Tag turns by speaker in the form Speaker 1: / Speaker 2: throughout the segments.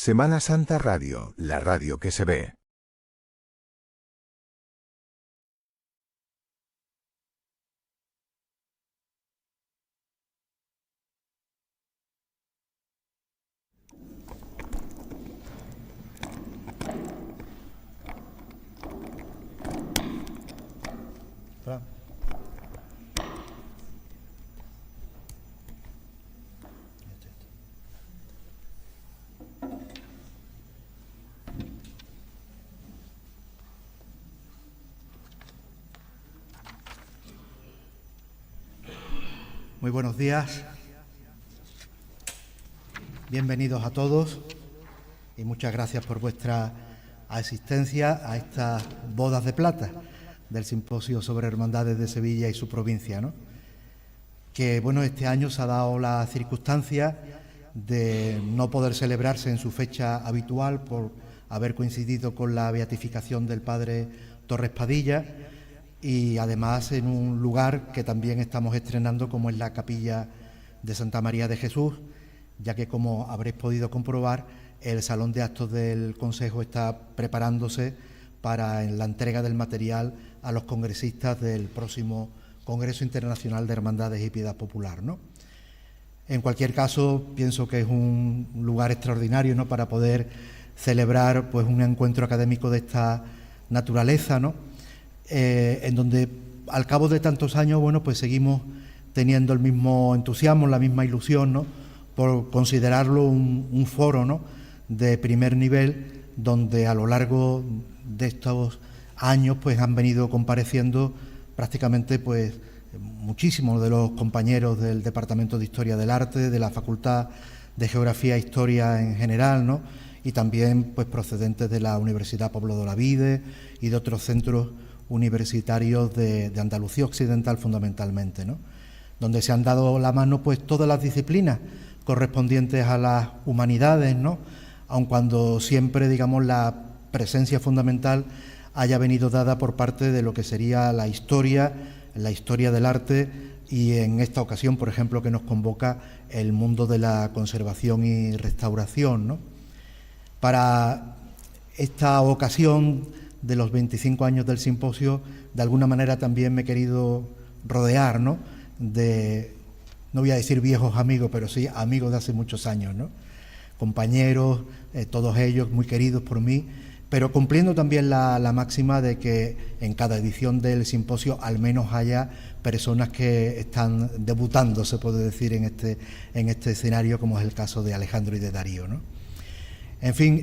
Speaker 1: Semana Santa Radio, la radio que se ve.
Speaker 2: Muy buenos días, bienvenidos a todos y muchas gracias por vuestra asistencia a estas bodas de plata del Simposio sobre Hermandades de Sevilla y su provincia, ¿no? Que bueno, este año se ha dado la circunstancia de no poder celebrarse en su fecha habitual por haber coincidido con la beatificación del Padre Torres Padilla, y además en un lugar que también estamos estrenando, como es la Capilla de Santa María de Jesús, ya que, como habréis podido comprobar, el Salón de Actos del Consejo está preparándose para la entrega del material a los congresistas del próximo Congreso Internacional de Hermandades y Piedad Popular, ¿no? En cualquier caso, pienso que es un lugar extraordinario, ¿no?, para poder celebrar pues un encuentro académico de esta naturaleza, ¿no?, en donde al cabo de tantos años, bueno, pues seguimos teniendo el mismo entusiasmo, la misma ilusión, ¿no?, por considerarlo un foro, ¿no?, de primer nivel, donde a lo largo de estos años pues han venido compareciendo prácticamente pues muchísimos de los compañeros del Departamento de Historia del Arte, de la Facultad de Geografía e Historia en general, ¿no?, y también pues procedentes de la Universidad Pablo de Olavide y de otros centros universitarios de Andalucía Occidental fundamentalmente, ¿no?, donde se han dado la mano pues todas las disciplinas correspondientes a las humanidades, ¿no?, aun cuando siempre, digamos, la presencia fundamental haya venido dada por parte de lo que sería la historia del arte, y en esta ocasión, por ejemplo, que nos convoca el mundo de la conservación y restauración, ¿no? Para esta ocasión de los 25 años del simposio, de alguna manera también me he querido rodear, ¿no?, de, no voy a decir viejos amigos, pero sí amigos de hace muchos años, ¿no?, compañeros, todos ellos muy queridos por mí, pero cumpliendo también la máxima de que en cada edición del simposio al menos haya personas que están debutando, se puede decir, en este escenario, como es el caso de Alejandro y de Darío, ¿no? En fin,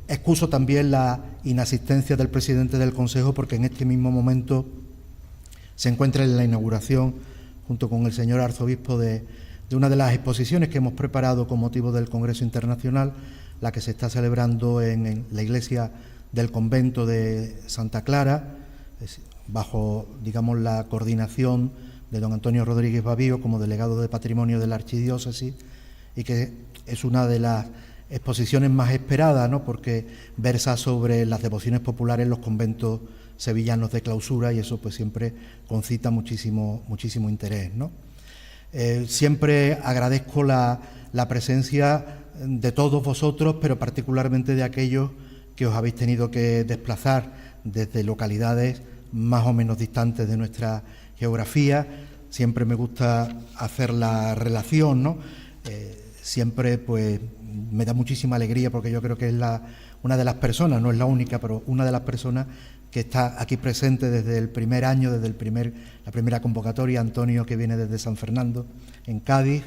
Speaker 2: excuso también la inasistencia del presidente del Consejo, porque en este mismo momento se encuentra en la inauguración, junto con el señor arzobispo, de una de las exposiciones que hemos preparado con motivo del Congreso Internacional, la que se está celebrando en la iglesia del convento de Santa Clara, bajo, digamos, la coordinación de don Antonio Rodríguez Bavío como delegado de Patrimonio de la Archidiócesis, y que es una de las exposiciones más esperadas, ¿no?, porque versa sobre las devociones populares en los conventos sevillanos de clausura, y eso pues siempre concita muchísimo interés, ¿no? Siempre agradezco la presencia de todos vosotros, pero particularmente de aquellos que os habéis tenido que desplazar desde localidades más o menos distantes de nuestra geografía. Siempre me gusta hacer la relación, ¿no? Siempre pues me da muchísima alegría, porque yo creo que es una de las personas, no es la única, pero una de las personas que está aquí presente desde el primer año, desde la primera convocatoria. Antonio, que viene desde San Fernando, en Cádiz.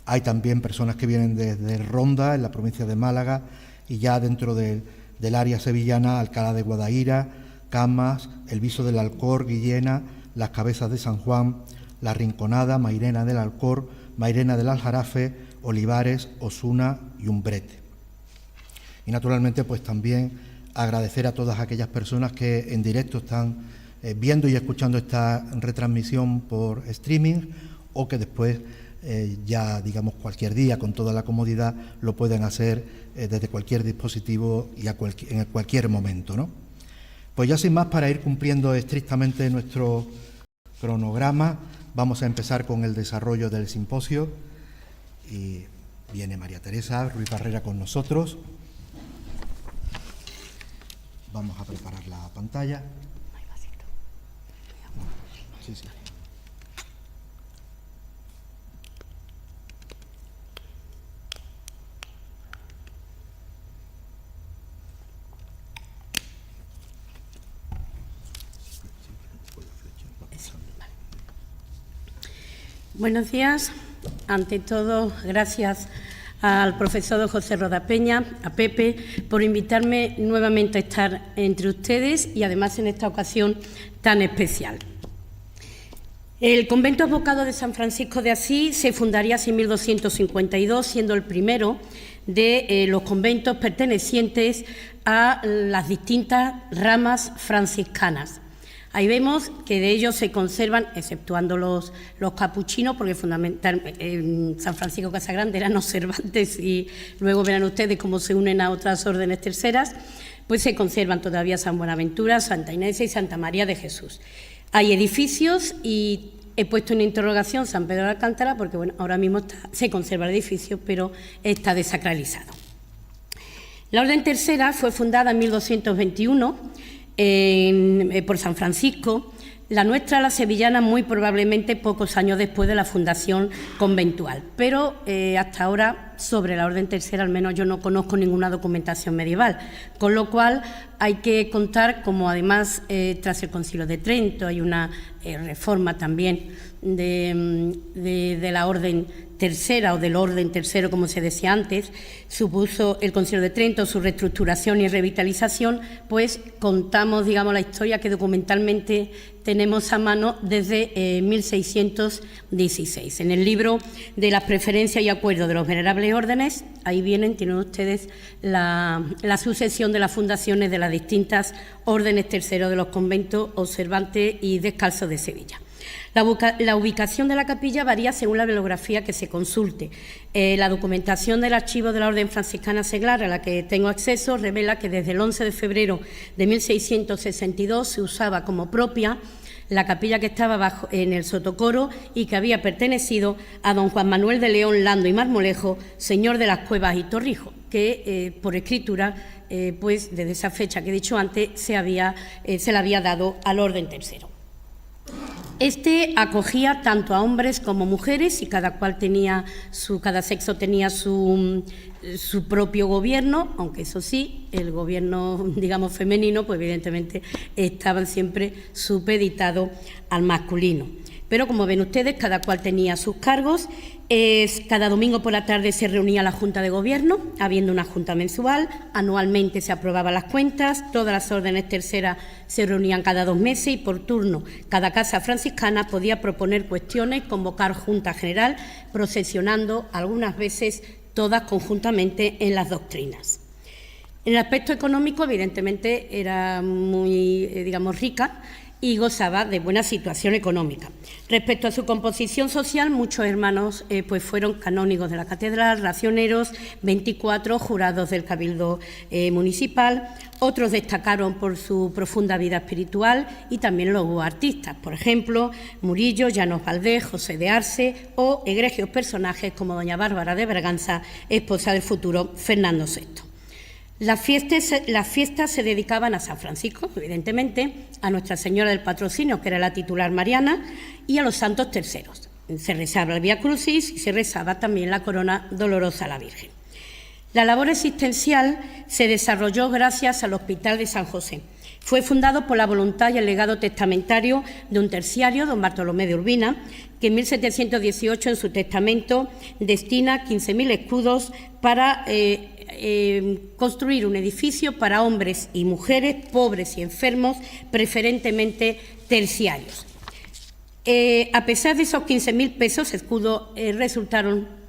Speaker 2: Hay también personas que vienen desde Ronda, en la provincia de Málaga, y ya dentro del área sevillana, Alcalá de Guadaira, Camas, El Viso del Alcor, Guillena, Las Cabezas de San Juan, La Rinconada, Mairena del Alcor, Mairena del Aljarafe, Olivares, Osuna y Umbrete. Y naturalmente pues también agradecer a todas aquellas personas que en directo están viendo y escuchando esta retransmisión por streaming, o que después ya, digamos, cualquier día, con toda la comodidad, lo pueden hacer desde cualquier dispositivo y en cualquier momento, ¿no? Pues ya sin más, para ir cumpliendo estrictamente nuestro cronograma, vamos a empezar con el desarrollo del simposio. Y Viene María Teresa Ruiz Barrera con nosotros. Vamos a preparar la pantalla. Sí, sí.
Speaker 3: Buenos días. Ante todo, gracias al profesor José Roda Peña, a Pepe, por invitarme nuevamente a estar entre ustedes y además en esta ocasión tan especial. El convento abocado de San Francisco de Asís se fundaría en 1252, siendo el primero de los conventos pertenecientes a las distintas ramas franciscanas. Ahí vemos que de ellos se conservan, exceptuando los capuchinos, porque fundamentalmente San Francisco Casagrande eran observantes y luego verán ustedes cómo se unen a otras órdenes terceras, pues se conservan todavía San Buenaventura, Santa Inés y Santa María de Jesús. Hay edificios y he puesto en interrogación San Pedro de Alcántara porque bueno, ahora mismo se conserva el edificio, pero está desacralizado. La Orden Tercera fue fundada en 1221 por San Francisco, la nuestra, la sevillana, muy probablemente pocos años después de la fundación conventual. Pero hasta ahora, sobre la Orden Tercera, al menos yo no conozco ninguna documentación medieval, con lo cual hay que contar, como además tras el Concilio de Trento hay una reforma también de la Orden Tercera o del Orden Tercero, como se decía antes, supuso el Concilio de Trento su reestructuración y revitalización, pues contamos, digamos, la historia que documentalmente tenemos a mano desde 1616. En el libro de las preferencias y acuerdos de los venerables órdenes, ahí tienen ustedes la sucesión de las fundaciones de las distintas órdenes terceros de los conventos observantes y descalzos de Sevilla. La ubicación de la capilla varía según la bibliografía que se consulte. La documentación del archivo de la Orden Franciscana Seglar, a la que tengo acceso, revela que desde el 11 de febrero de 1662 se usaba como propia la capilla que estaba en el Sotocoro y que había pertenecido a don Juan Manuel de León Lando y Marmolejo, señor de las Cuevas y Torrijos, que por escritura, pues desde esa fecha que he dicho antes, se le había dado al Orden Tercero. Este acogía tanto a hombres como mujeres y cada sexo tenía su propio gobierno, aunque eso sí, el gobierno, digamos, femenino, pues evidentemente estaba siempre supeditado al masculino. Pero como ven ustedes, cada cual tenía sus cargos. Cada domingo por la tarde se reunía la Junta de Gobierno, habiendo una junta mensual. Anualmente se aprobaban las cuentas. Todas las órdenes terceras se reunían cada 2 meses y por turno cada casa franciscana podía proponer cuestiones, convocar junta general, procesionando algunas veces todas conjuntamente en las doctrinas. En el aspecto económico, evidentemente, era muy, rica y gozaba de buena situación económica. Respecto a su composición social, muchos hermanos pues fueron canónigos de la catedral, racioneros, 24 jurados del Cabildo municipal, otros destacaron por su profunda vida espiritual y también luego artistas, por ejemplo, Murillo, Llanos Valdés, José de Arce o egregios personajes como doña Bárbara de Braganza, esposa del futuro Fernando VI. Las fiestas se dedicaban a San Francisco, evidentemente, a Nuestra Señora del Patrocinio, que era la titular mariana, y a los santos terceros. Se rezaba el Vía Crucis y se rezaba también la Corona Dolorosa a la Virgen. La labor existencial se desarrolló gracias al Hospital de San José. Fue fundado por la voluntad y el legado testamentario de un terciario, don Bartolomé de Urbina, que en 1718 en su testamento destina 15.000 escudos para construir un edificio para hombres y mujeres, pobres y enfermos, preferentemente terciarios. A pesar de esos 15.000 pesos, escudos,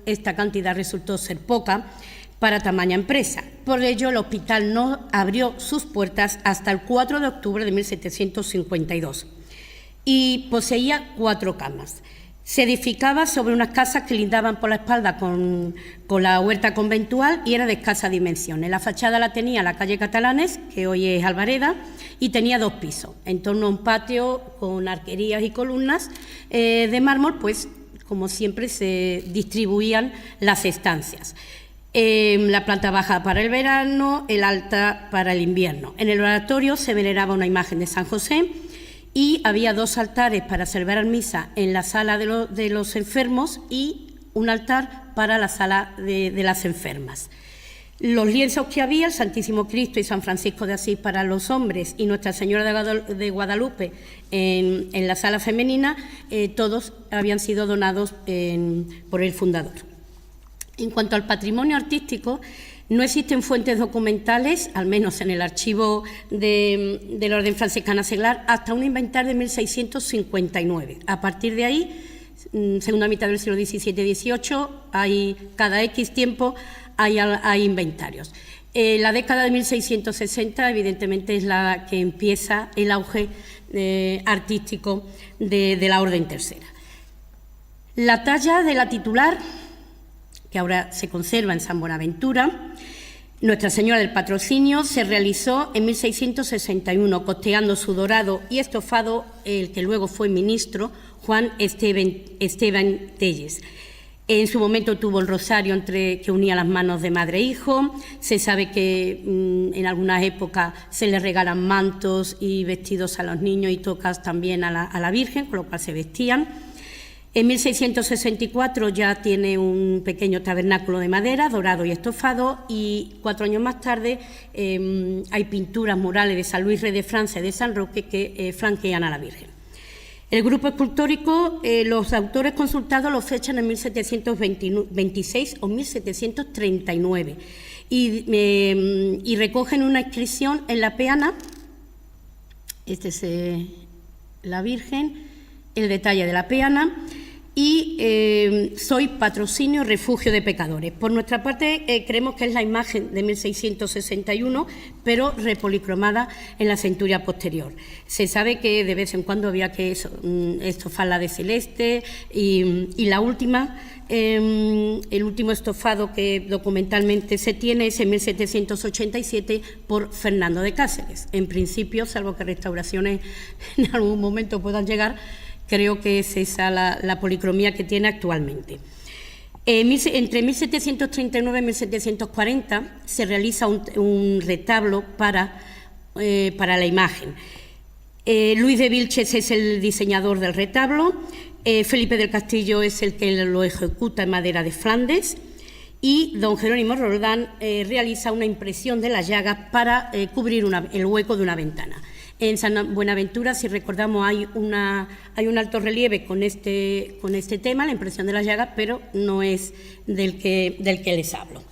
Speaker 3: esta cantidad resultó ser poca para tamaña empresa. Por ello, el hospital no abrió sus puertas hasta el 4 de octubre de 1752 y poseía 4 camas. Se edificaba sobre unas casas que lindaban por la espalda con la huerta conventual y era de escasa dimensión. En la fachada la tenía la calle Catalanes, que hoy es Alvareda, y tenía 2 pisos. En torno a un patio con arquerías y columnas de mármol, pues como siempre, se distribuían las estancias. La planta baja para el verano, el alta para el invierno. En el oratorio se veneraba una imagen de San José y había 2 altares para celebrar misa en la sala de los enfermos y un altar para la sala de las enfermas. Los lienzos que había, el Santísimo Cristo y San Francisco de Asís para los hombres y Nuestra Señora de Guadalupe en la sala femenina, todos habían sido donados por el fundador. En cuanto al patrimonio artístico, no existen fuentes documentales, al menos en el archivo de la Orden Franciscana Seglar, hasta un inventario de 1659. A partir de ahí, segunda mitad del siglo XVII-XVIII, cada X tiempo hay inventarios. La década de 1660, evidentemente, es la que empieza el auge artístico de la Orden Tercera. La talla de la titular, que ahora se conserva en San Buenaventura, Nuestra Señora del Patrocinio, se realizó en 1661, costeando su dorado y estofado el que luego fue ministro, Juan Esteban Telles. En su momento tuvo el rosario que unía las manos de madre e hijo. Se sabe que en algunas épocas se le regalan mantos y vestidos a los niños y tocas también a la Virgen, con lo cual se vestían. En 1664 ya tiene un pequeño tabernáculo de madera, dorado y estofado, y 4 años más tarde hay pinturas murales de San Luis Rey de Francia y de San Roque que flanquean a la Virgen. El grupo escultórico, los autores consultados lo fechan en 1726 o 1739 y recogen una inscripción en la peana. Este es la Virgen, el detalle de la peana, y soy patrocinio, refugio de pecadores. Por nuestra parte, creemos que es la imagen de 1661, pero repolicromada en la centuria posterior. Se sabe que de vez en cuando había que estofarla de celeste y la última, el último estofado que documentalmente se tiene es en 1787 por Fernando de Cáceres. En principio, salvo que restauraciones en algún momento puedan llegar, creo que es esa la policromía que tiene actualmente. Entre 1739 y 1740 se realiza un retablo para la imagen. Luis de Vilches es el diseñador del retablo, Felipe del Castillo es el que lo ejecuta en madera de Flandes y don Jerónimo Roldán realiza una impresión de las llagas para cubrir el hueco de una ventana. En San Buenaventura, si recordamos, hay un alto relieve con este tema, la impresión de las llagas, pero no es del que les hablo.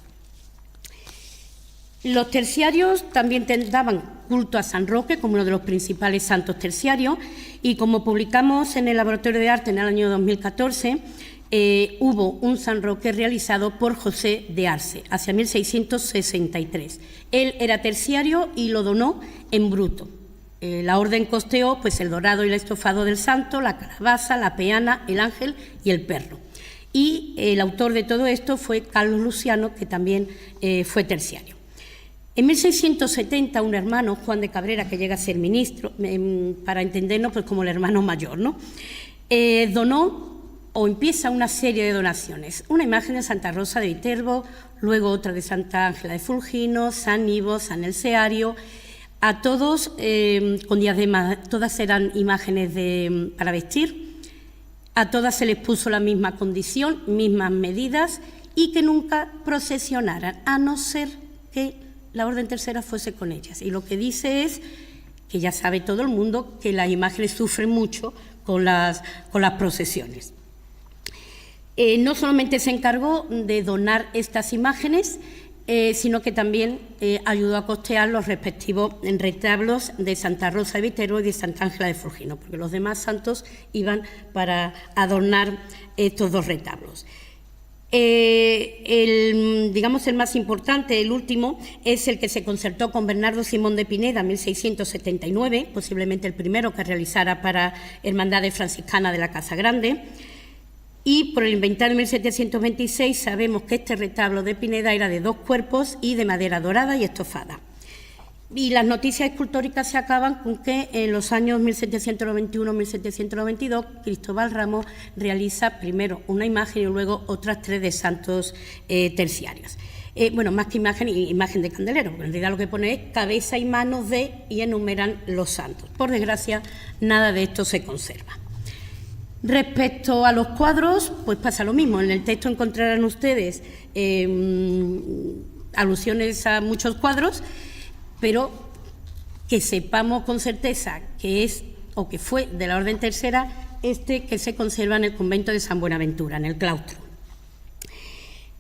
Speaker 3: Los terciarios también daban culto a San Roque como uno de los principales santos terciarios y como publicamos en el Laboratorio de Arte en el año 2014, hubo un San Roque realizado por José de Arce, hacia 1663. Él era terciario y lo donó en bruto. La orden costeó pues, el dorado y el estofado del santo, la calabaza, la peana, el ángel y el perro. Y el autor de todo esto fue Carlos Luciano, que también fue terciario. En 1670, un hermano, Juan de Cabrera, que llega a ser ministro, para entendernos pues, como el hermano mayor, ¿no? Donó o empieza una serie de donaciones. Una imagen de Santa Rosa de Viterbo, luego otra de Santa Ángela de Fulgino, San Ivo, San Elseario. A todos, con diademas, todas eran imágenes para vestir, a todas se les puso la misma condición, mismas medidas y que nunca procesionaran, a no ser que la Orden Tercera fuese con ellas. Y lo que dice es, que ya sabe todo el mundo, que las imágenes sufren mucho con las procesiones. No solamente se encargó de donar estas imágenes, sino que también ayudó a costear los respectivos retablos de Santa Rosa de Viterbo y de Santa Ángela de Fulgino, porque los demás santos iban para adornar estos 2 retablos. El más importante, el último, es el que se concertó con Bernardo Simón de Pineda en 1679, posiblemente el primero que realizara para Hermandades Franciscanas de la Casa Grande. Y por el inventario de 1726 sabemos que este retablo de Pineda era de 2 cuerpos y de madera dorada y estofada. Y las noticias escultóricas se acaban con que en los años 1791-1792 Cristóbal Ramos realiza primero una imagen y luego otras 3 de santos terciarios. Bueno, más que imagen de candelero, porque en realidad lo que pone es cabeza y manos de, y enumeran los santos. Por desgracia, nada de esto se conserva. Respecto a los cuadros, pues pasa lo mismo. En el texto encontrarán ustedes alusiones a muchos cuadros, pero que sepamos con certeza que es o que fue de la Orden Tercera que se conserva en el convento de San Buenaventura, en el claustro.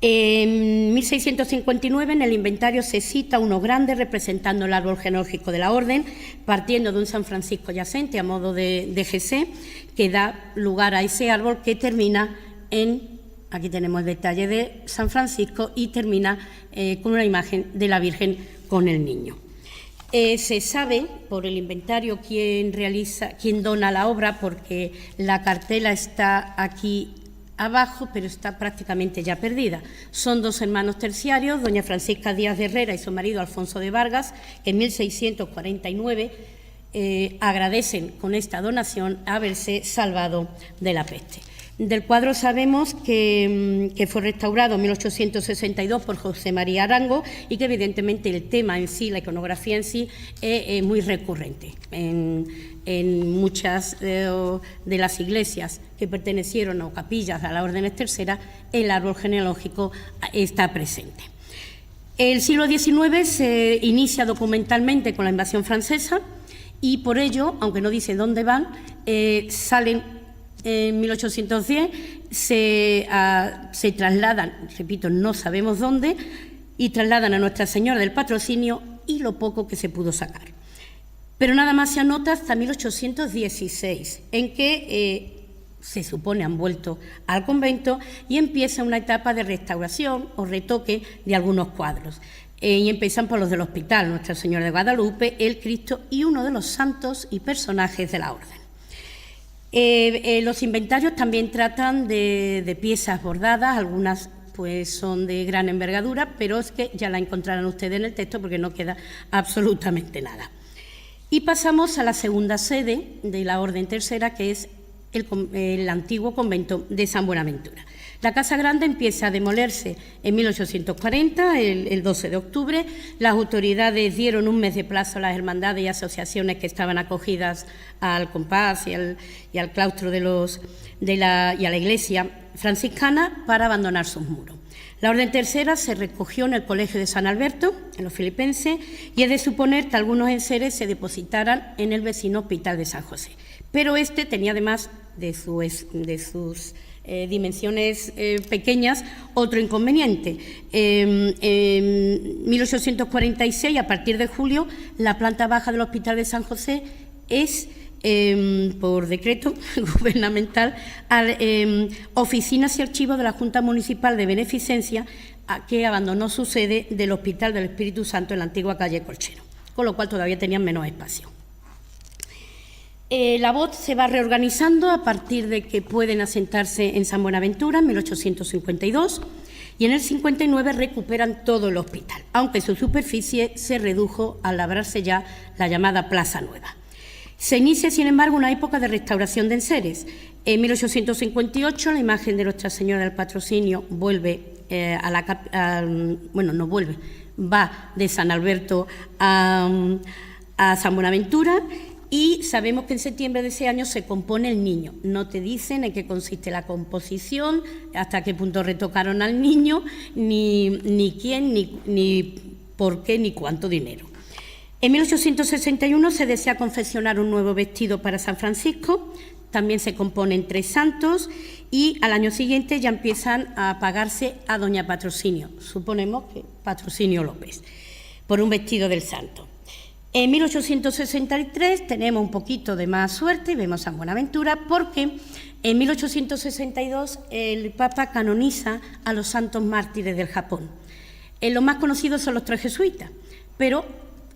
Speaker 3: En 1659 en el inventario se cita uno grande representando el árbol genealógico de la Orden, partiendo de un San Francisco yacente a modo de GC, que da lugar a ese árbol que termina aquí tenemos el detalle de San Francisco y termina con una imagen de la Virgen con el niño. Se sabe por el inventario quién dona la obra, porque la cartela está aquí abajo, pero está prácticamente ya perdida. Son 2 hermanos terciarios, doña Francisca Díaz de Herrera y su marido Alfonso de Vargas, que en 1649 agradecen con esta donación haberse salvado de la peste. Del cuadro sabemos que fue restaurado en 1862 por José María Arango y que evidentemente el tema en sí, la iconografía en sí, es muy recurrente. En muchas de las iglesias que pertenecieron o capillas a la Orden Tercera, el árbol genealógico está presente. El siglo XIX se inicia documentalmente con la invasión francesa y por ello, aunque no dice dónde van, salen en 1810, se trasladan, repito, no sabemos dónde, y trasladan a Nuestra Señora del Patrocinio y lo poco que se pudo sacar. Pero nada más se anota hasta 1816, en que se supone han vuelto al convento y empieza una etapa de restauración o retoque de algunos cuadros. Y empiezan por los del hospital, Nuestra Señora de Guadalupe, el Cristo y uno de los santos y personajes de la Orden. Los inventarios también tratan de piezas bordadas, algunas pues son de gran envergadura, pero es que ya la encontrarán ustedes en el texto porque no queda absolutamente nada. Y pasamos a la segunda sede de la Orden Tercera, que es el antiguo convento de San Buenaventura. La Casa Grande empieza a demolerse en 1840, el 12 de octubre. Las autoridades dieron un mes de plazo a las hermandades y asociaciones que estaban acogidas al compás y al claustro y a la iglesia franciscana para abandonar sus muros. La Orden Tercera se recogió en el Colegio de San Alberto, en los Filipenses, y es de suponer que algunos enseres se depositaran en el vecino Hospital de San José. Pero tenía, además de sus dimensiones pequeñas, otro inconveniente. En 1846, a partir de julio, la planta baja del Hospital de San José es, por decreto gubernamental, oficinas y archivos de la Junta Municipal de Beneficencia, que abandonó su sede del Hospital del Espíritu Santo en la antigua calle Colchero, con lo cual todavía tenían menos espacio. La voz se va reorganizando a partir de que pueden asentarse en San Buenaventura en 1852 y en el 59 recuperan todo el hospital, aunque su superficie se redujo al labrarse ya la llamada Plaza Nueva. Se inicia, sin embargo, una época de restauración de enseres. En 1858 la imagen de Nuestra Señora del Patrocinio vuelve va de San Alberto a San Buenaventura. Y sabemos que en septiembre de ese año se compone el niño. No te dicen en qué consiste la composición, hasta qué punto retocaron al niño, ni quién, ni por qué, ni cuánto dinero. En 1861 se desea confeccionar un nuevo vestido para San Francisco, también se componen 3 santos y al año siguiente ya empiezan a pagarse a doña Patrocinio, suponemos que Patrocinio López, por un vestido del santo. En 1863 tenemos un poquito de más suerte y vemos San Buenaventura porque en 1862 el Papa canoniza a los santos mártires del Japón. Los más conocidos son los 3 jesuitas, pero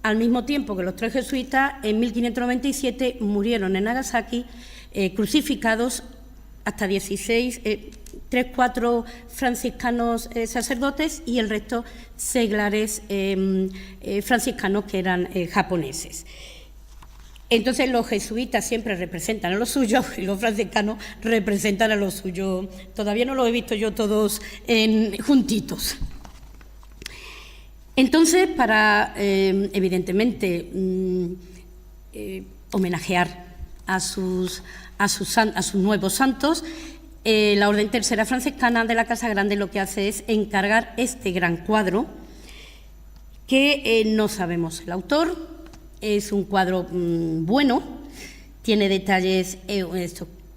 Speaker 3: al mismo tiempo que los 3 jesuitas, en 1597 murieron en Nagasaki crucificados hasta 16 4 franciscanos sacerdotes y el resto seglares franciscanos que eran japoneses. Entonces los jesuitas siempre representan a los suyos y los franciscanos representan a los suyos. Todavía no los he visto yo todos juntitos. Entonces, para evidentemente homenajear a sus nuevos santos, la Orden Tercera Franciscana de la Casa Grande lo que hace es encargar este gran cuadro que no sabemos el autor. Es un cuadro bueno, tiene detalles,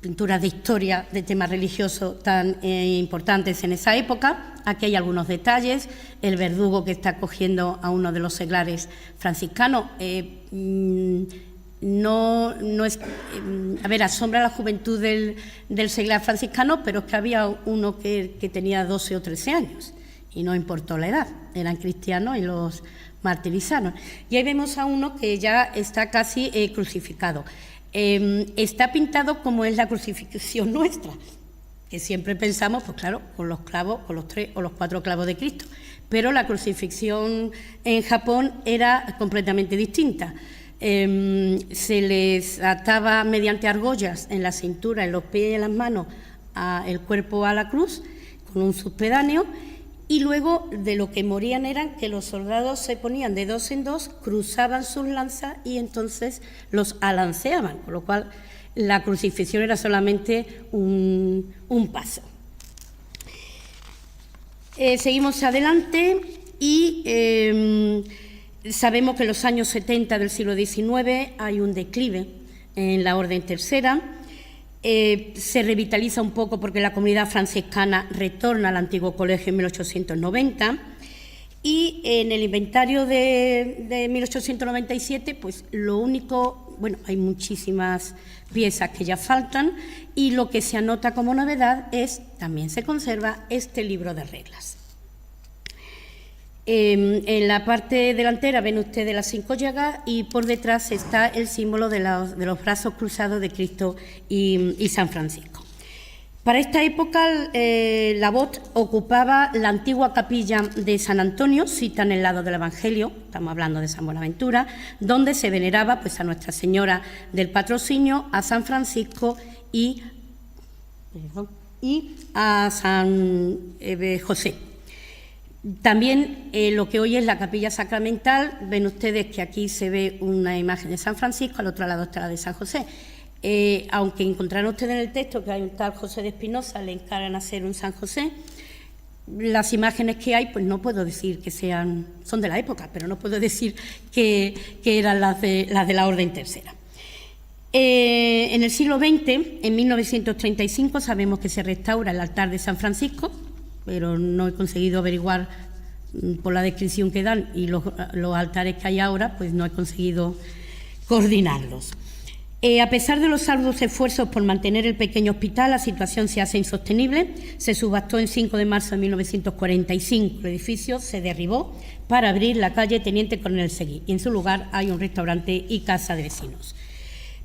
Speaker 3: pinturas de historia de temas religiosos tan importantes en esa época. Aquí hay algunos detalles, el verdugo que está cogiendo a uno de los seglares franciscanos. No es, asombra la juventud del seglar franciscano, pero es que había uno que tenía 12 o 13 años y no importó la edad, eran cristianos y los martirizaron. Y ahí vemos a uno que ya está casi crucificado. Está pintado como es la crucifixión nuestra, que siempre pensamos, pues claro, con los clavos, con los 3 o los 4 clavos de Cristo, pero la crucifixión en Japón era completamente distinta. Se les ataba mediante argollas en la cintura, en los pies y en las manos el cuerpo a la cruz con un subpedáneo, y luego de lo que morían eran que los soldados se ponían de 2 en 2, cruzaban sus lanzas y entonces los alanceaban, con lo cual la crucifixión era solamente un paso. Seguimos adelante y sabemos que en los años 70 del siglo XIX hay un declive en la Orden Tercera. Se revitaliza un poco porque la comunidad franciscana retorna al antiguo colegio en 1890 y en el inventario de 1897, pues lo único, bueno, hay muchísimas piezas que ya faltan y lo que se anota como novedad es, también se conserva este libro de reglas. En la parte delantera ven ustedes las 5 llagas y por detrás está el símbolo de los brazos cruzados de Cristo y San Francisco. Para esta época, Labot ocupaba la antigua capilla de San Antonio, cita en el lado del Evangelio, estamos hablando de San Buenaventura, donde se veneraba pues, a Nuestra Señora del Patrocinio, a San Francisco y a San José. También lo que hoy es la capilla sacramental, ven ustedes que aquí se ve una imagen de San Francisco, al otro lado está la de San José. Aunque encontrarán ustedes en el texto que hay un tal José de Espinosa, le encargan hacer un San José, las imágenes que hay, pues no puedo decir que son de la época, pero no puedo decir que eran las de la Orden Tercera. En el siglo XX, en 1935, sabemos que se restaura el altar de San Francisco, pero no he conseguido averiguar por la descripción que dan y los altares que hay ahora, pues no he conseguido coordinarlos. A pesar de los arduos esfuerzos por mantener el pequeño hospital, la situación se hace insostenible. Se subastó en 5 de marzo de 1945. El edificio se derribó para abrir la calle Teniente Coronel Seguí y en su lugar hay un restaurante y casa de vecinos.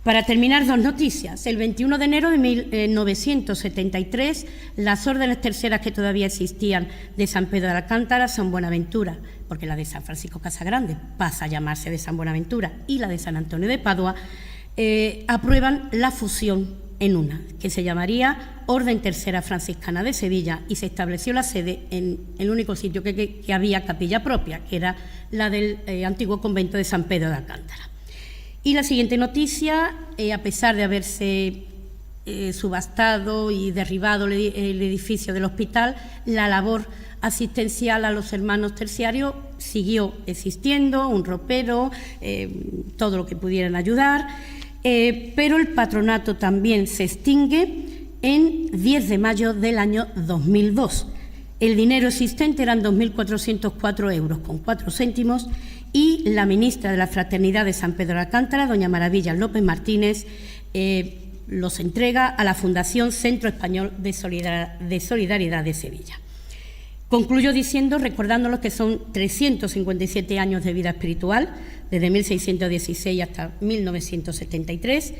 Speaker 3: Para terminar, 2 noticias. El 21 de enero de 1973, las órdenes terceras que todavía existían de San Pedro de Alcántara, San Buenaventura, porque la de San Francisco Casagrande pasa a llamarse de San Buenaventura, y la de San Antonio de Padua, aprueban la fusión en una, que se llamaría Orden Tercera Franciscana de Sevilla, y se estableció la sede en el único sitio que había capilla propia, que era la del antiguo convento de San Pedro de Alcántara. Y la siguiente noticia, a pesar de haberse subastado y derribado el edificio del hospital, la labor asistencial a los hermanos terciarios siguió existiendo, un ropero, todo lo que pudieran ayudar, pero el patronato también se extingue en 10 de mayo del año 2002. El dinero existente eran 2.404 euros con 4 céntimos y la ministra de la Fraternidad de San Pedro de Alcántara, doña Maravilla López Martínez, los entrega a la Fundación Centro Español de Solidaridad de Sevilla. Concluyo recordándolos que son 357 años de vida espiritual, desde 1616 hasta 1973,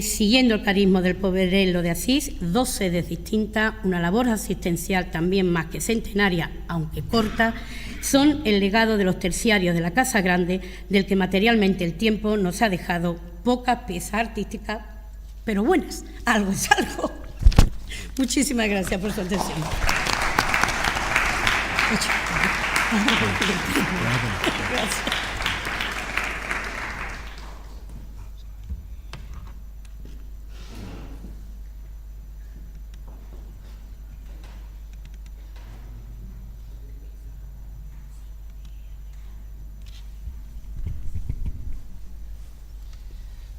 Speaker 3: siguiendo el carisma del poverello de Asís, 2 sedes distintas, una labor asistencial también más que centenaria, aunque corta, son el legado de los terciarios de la Casa Grande, del que materialmente el tiempo nos ha dejado pocas piezas artísticas, pero buenas. Algo es algo. Muchísimas gracias por su atención. Gracias.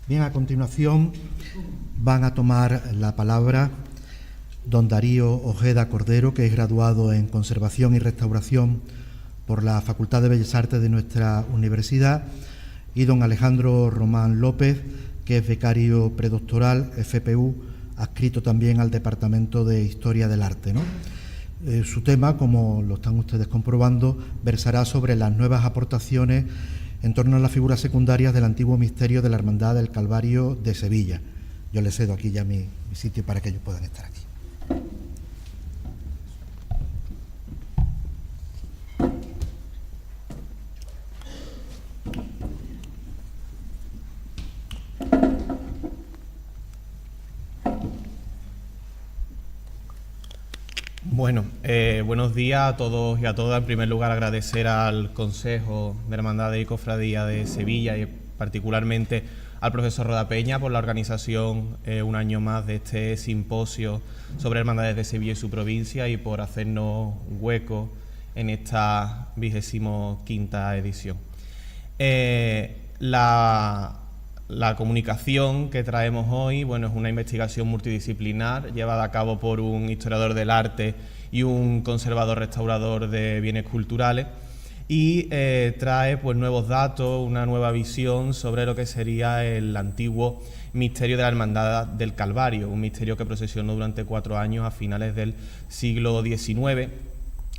Speaker 2: Bien, a continuación van a tomar la palabra don Darío Ojeda Cordero, que es graduado en Conservación y Restauración por la Facultad de Bellas Artes de nuestra universidad, y don Alejandro Román López, que es becario predoctoral FPU, adscrito también al Departamento de Historia del Arte, ¿no? Su tema, como lo están ustedes comprobando, versará sobre las nuevas aportaciones en torno a las figuras secundarias del antiguo misterio de la Hermandad del Calvario de Sevilla. Yo les cedo aquí ya mi sitio para que ellos puedan estar aquí.
Speaker 4: Bueno, buenos días a todos y a todas. En primer lugar, agradecer al Consejo de Hermandades y Cofradías de Sevilla y particularmente al profesor Rodapeña por la organización un año más de este simposio sobre hermandades de Sevilla y su provincia y por hacernos hueco en esta 25ª edición. La comunicación que traemos hoy, bueno, es una investigación multidisciplinar llevada a cabo por un historiador del arte y un conservador restaurador de bienes culturales y trae pues nuevos datos, una nueva visión sobre lo que sería el antiguo misterio de la Hermandad del Calvario, un misterio que procesionó durante 4 años a finales del siglo XIX,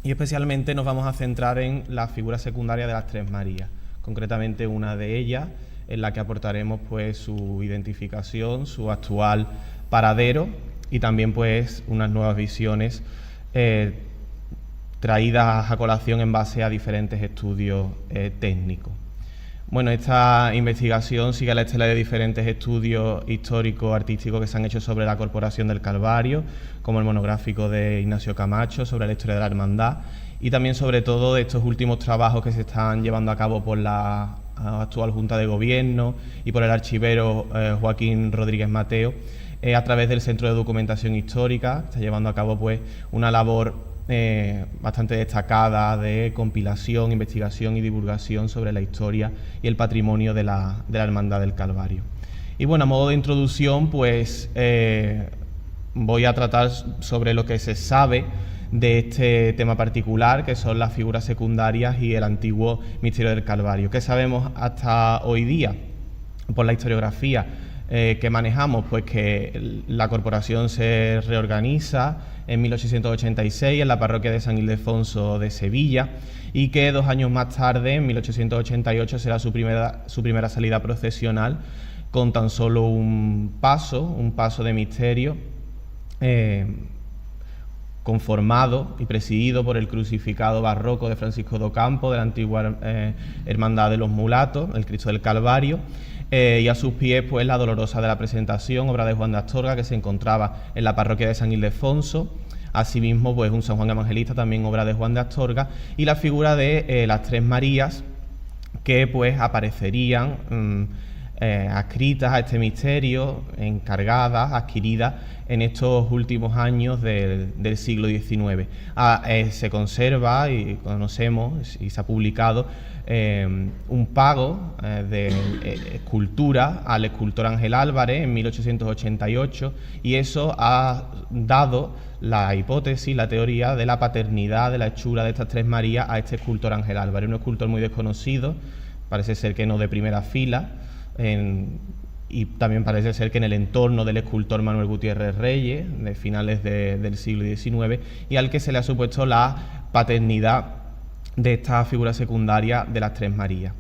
Speaker 4: y especialmente nos vamos a centrar en la figura secundaria de las Tres Marías, concretamente una de ellas, en la que aportaremos pues su identificación, su actual paradero y también pues unas nuevas visiones traídas a colación en base a diferentes estudios técnicos. Bueno, esta investigación sigue la estela de diferentes estudios históricos artísticos que se han hecho sobre la Corporación del Calvario, como el monográfico de Ignacio Camacho sobre la historia de la hermandad, y también sobre todo de estos últimos trabajos que se están llevando a cabo por la actual Junta de Gobierno y por el archivero Joaquín Rodríguez Mateo, a través del Centro de Documentación Histórica. Está llevando a cabo pues una labor bastante destacada de compilación, investigación y divulgación sobre la historia y el patrimonio de la Hermandad del Calvario. Y bueno, a modo de introducción, pues voy a tratar sobre lo que se sabe de este tema particular, que son las figuras secundarias y el antiguo misterio del Calvario. ¿Qué sabemos hasta hoy día por la historiografía que manejamos? Pues que la corporación se reorganiza en 1886 en la parroquia de San Ildefonso de Sevilla y que 2 años más tarde, en 1888, será su primera salida procesional con tan solo un paso de misterio conformado y presidido por el crucificado barroco de Francisco d'Ocampo de la antigua Hermandad de los Mulatos, el Cristo del Calvario, y a sus pies pues la Dolorosa de la Presentación, obra de Juan de Astorga, que se encontraba en la parroquia de San Ildefonso. Asimismo pues un San Juan Evangelista, también obra de Juan de Astorga, y la figura de las Tres Marías, que pues aparecerían adscritas a este misterio, encargadas, adquiridas en estos últimos años del siglo XIX. Se conserva y conocemos y se ha publicado un pago de escultura al escultor Ángel Álvarez en 1888, y eso ha dado la hipótesis, la teoría de la paternidad de la hechura de estas Tres Marías a este escultor Ángel Álvarez, un escultor muy desconocido, parece ser que no de primera fila, y también parece ser que en el entorno del escultor Manuel Gutiérrez Reyes, de finales del siglo XIX, y al que se le ha supuesto la paternidad de esta figura secundaria de las Tres Marías.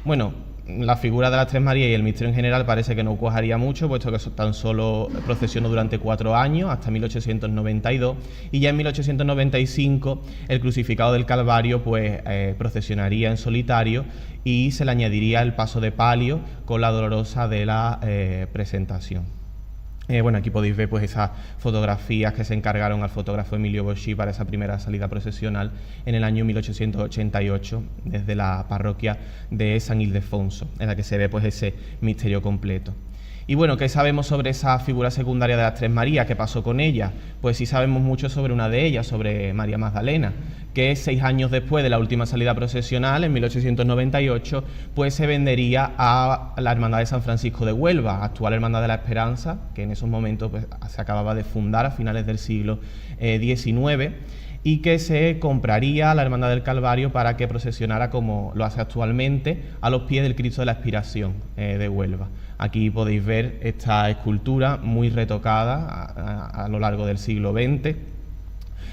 Speaker 4: Bueno, la figura de las Tres Marías y el misterio en general parece que no cuajaría mucho, puesto que tan solo procesionó durante 4 años, hasta 1892, y ya en 1895 el crucificado del Calvario pues procesionaría en solitario y se le añadiría el paso de palio con la dolorosa de la presentación. Bueno, aquí podéis ver pues esas fotografías que se encargaron al fotógrafo Emilio Boschi para esa primera salida procesional en el año 1888 desde la parroquia de San Ildefonso, en la que se ve pues ese misterio completo. Y bueno, ¿qué sabemos sobre esa figura secundaria de las Tres Marías? ¿Qué pasó con ella? Pues sí sabemos mucho sobre una de ellas, sobre María Magdalena, que 6 años después de la última salida procesional, en 1898, pues se vendería a la Hermandad de San Francisco de Huelva, actual Hermandad de la Esperanza, que en esos momentos pues, se acababa de fundar a finales del siglo XIX, y que se compraría a la Hermandad del Calvario para que procesionara, como lo hace actualmente, a los pies del Cristo de la Expiración de Huelva. Aquí podéis ver esta escultura muy retocada a lo largo del siglo XX,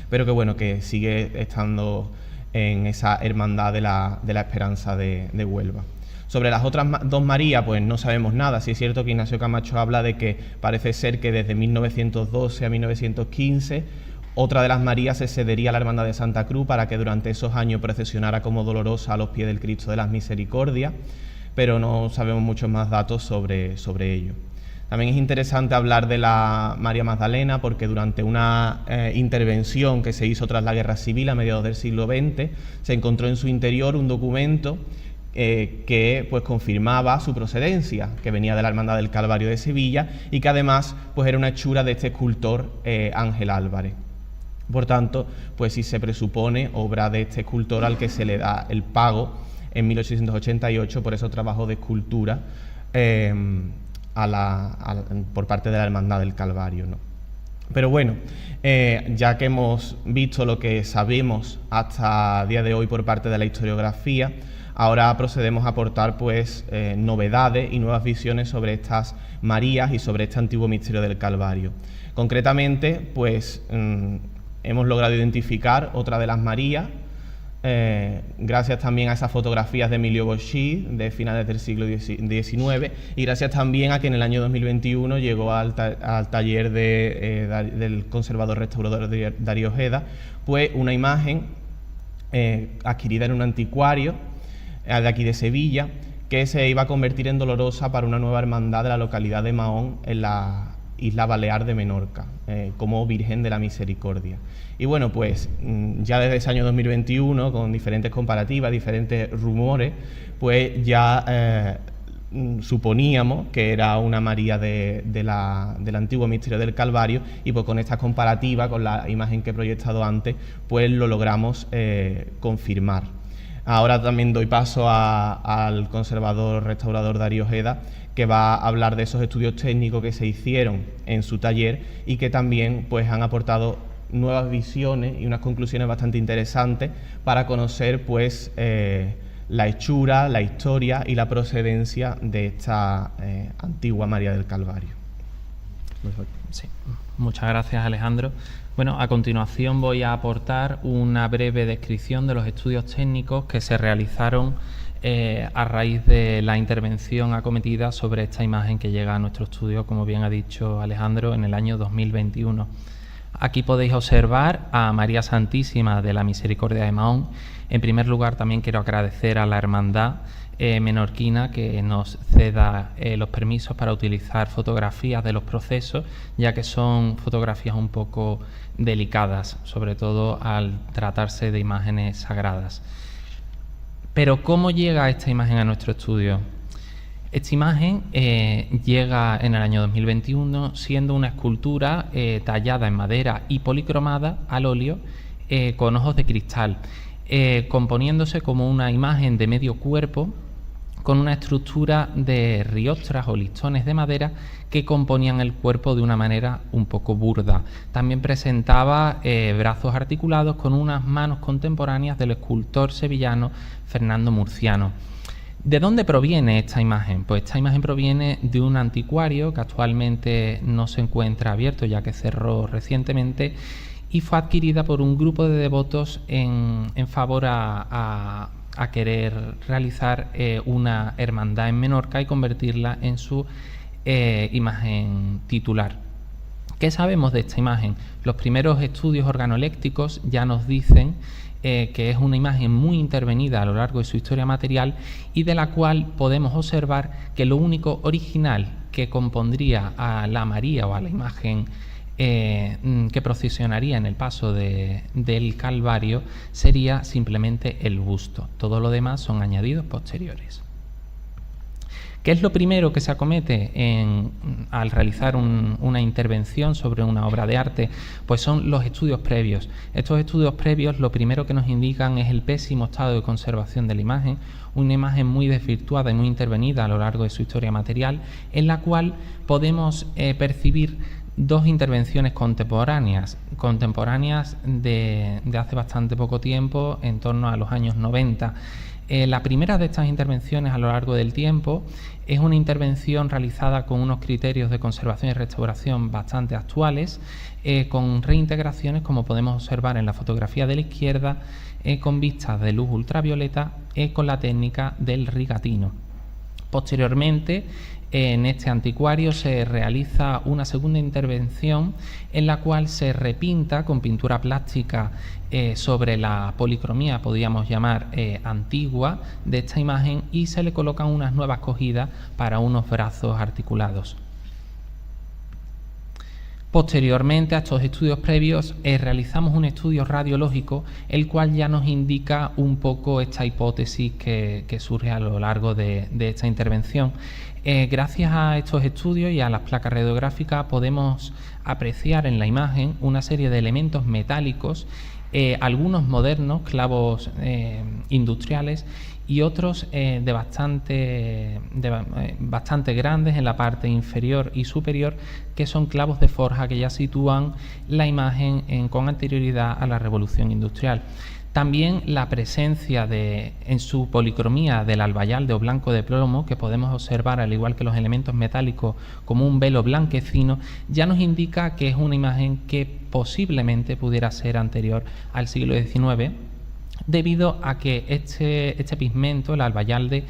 Speaker 4: pero que bueno, que sigue estando en esa hermandad de la Esperanza de Huelva. Sobre las otras 2 Marías, pues no sabemos nada. Sí es cierto que Ignacio Camacho habla de que parece ser que desde 1912 a 1915 otra de las Marías se cedería a la Hermandad de Santa Cruz para que durante esos años procesionara como dolorosa a los pies del Cristo de las Misericordias, pero no sabemos muchos más datos sobre ello. También es interesante hablar de la María Magdalena porque durante una intervención que se hizo tras la Guerra Civil a mediados del siglo XX se encontró en su interior un documento que pues confirmaba su procedencia, que venía de la Hermandad del Calvario de Sevilla y que además pues era una hechura de este escultor Ángel Álvarez. Por tanto, pues sí se presupone obra de este escultor al que se le da el pago en 1888 por esos trabajos de escultura por parte de la Hermandad del Calvario, ¿no? Pero bueno, ya que hemos visto lo que sabemos hasta el día de hoy por parte de la historiografía, ahora procedemos a aportar pues novedades y nuevas visiones sobre estas Marías y sobre este antiguo misterio del Calvario. Concretamente, pues hemos logrado identificar otra de las Marías, gracias también a esas fotografías de Emilio Boschi de finales del siglo XIX y gracias también a que en el año 2021 llegó al taller del conservador restaurador Darío Ojeda pues una imagen adquirida en un anticuario de aquí de Sevilla que se iba a convertir en dolorosa para una nueva hermandad de la localidad de Mahón en la isla Balear de Menorca, como Virgen de la Misericordia. Y bueno, pues ya desde ese año 2021, con diferentes comparativas, diferentes rumores, pues ya suponíamos que era una María del antiguo misterio del Calvario y pues con esta comparativa, con la imagen que he proyectado antes, pues lo logramos confirmar. Ahora también doy paso al conservador restaurador Darío Ojeda, que va a hablar de esos estudios técnicos que se hicieron en su taller y que también pues han aportado nuevas visiones y unas conclusiones bastante interesantes para conocer pues la hechura, la historia y la procedencia de esta antigua María del Calvario.
Speaker 5: Sí. Muchas gracias, Alejandro. Bueno, a continuación voy a aportar una breve descripción de los estudios técnicos que se realizaron a raíz de la intervención acometida sobre esta imagen que llega a nuestro estudio, como bien ha dicho Alejandro, en el año 2021. Aquí podéis observar a María Santísima de la Misericordia de Mahón. En primer lugar, también quiero agradecer a la Hermandad menorquina que nos ceda los permisos para utilizar fotografías de los procesos, ya que son fotografías un poco delicadas, sobre todo al tratarse de imágenes sagradas. Pero ¿cómo llega esta imagen a nuestro estudio? Esta imagen llega en el año 2021 siendo una escultura tallada en madera y policromada al óleo con ojos de cristal, componiéndose como una imagen de medio cuerpo con una estructura de riostras o listones de madera que componían el cuerpo de una manera un poco burda. También presentaba brazos articulados con unas manos contemporáneas del escultor sevillano Fernando Murciano. ¿De dónde proviene esta imagen? Pues esta imagen proviene de un anticuario que actualmente no se encuentra abierto, ya que cerró recientemente, y fue adquirida por un grupo de devotos en favor a querer realizar una hermandad en Menorca y convertirla en su imagen titular. ¿Qué sabemos de esta imagen? Los primeros estudios organolécticos ya nos dicen que es una imagen muy intervenida a lo largo de su historia material y de la cual podemos observar que lo único original que compondría a la María o a la imagen que procesionaría en el paso del Calvario sería simplemente el busto. Todo lo demás son añadidos posteriores. ¿Qué es lo primero que se acomete al realizar una intervención sobre una obra de arte? Pues son los estudios previos. Estos estudios previos lo primero que nos indican es el pésimo estado de conservación de la imagen, una imagen muy desvirtuada y muy intervenida a lo largo de su historia material, en la cual podemos percibir dos intervenciones contemporáneas de hace bastante poco tiempo, en torno a los años 90. La primera de estas intervenciones a lo largo del tiempo es una intervención realizada con unos criterios de conservación y restauración bastante actuales, con reintegraciones, como podemos observar en la fotografía de la izquierda, con vistas de luz ultravioleta, con la técnica del rigatino. Posteriormente, en este anticuario se realiza una segunda intervención en la cual se repinta con pintura plástica sobre la policromía, podríamos llamar antigua, de esta imagen, y se le colocan unas nuevas cogidas para unos brazos articulados. Posteriormente a estos estudios previos realizamos un estudio radiológico, el cual ya nos indica un poco esta hipótesis que surge a lo largo de esta intervención. Gracias a estos estudios y a las placas radiográficas podemos apreciar en la imagen una serie de elementos metálicos, algunos modernos, clavos industriales, y otros bastante grandes en la parte inferior y superior, que son clavos de forja que ya sitúan la imagen con anterioridad a la revolución industrial. También la presencia en su policromía del albayalde o blanco de plomo, que podemos observar al igual que los elementos metálicos como un velo blanquecino, ya nos indica que es una imagen que posiblemente pudiera ser anterior al siglo XIX, debido a que este pigmento, el albayalde,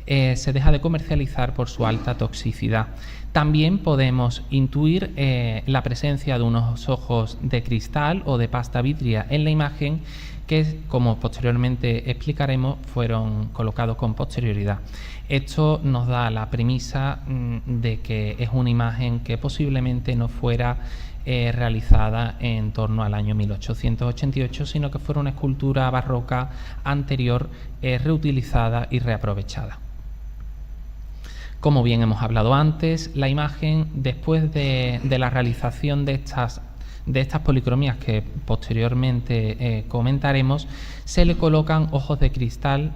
Speaker 5: se deja de comercializar por su alta toxicidad. También podemos intuir la presencia de unos ojos de cristal o de pasta vítrea en la imagen, que, como posteriormente explicaremos, fueron colocados con posterioridad. Esto nos da la premisa de que es una imagen que posiblemente no fuera realizada en torno al año 1888, sino que fuera una escultura barroca anterior, reutilizada y reaprovechada. Como bien hemos hablado antes, la imagen, después de la realización de estas policromías que posteriormente comentaremos, se le colocan ojos de cristal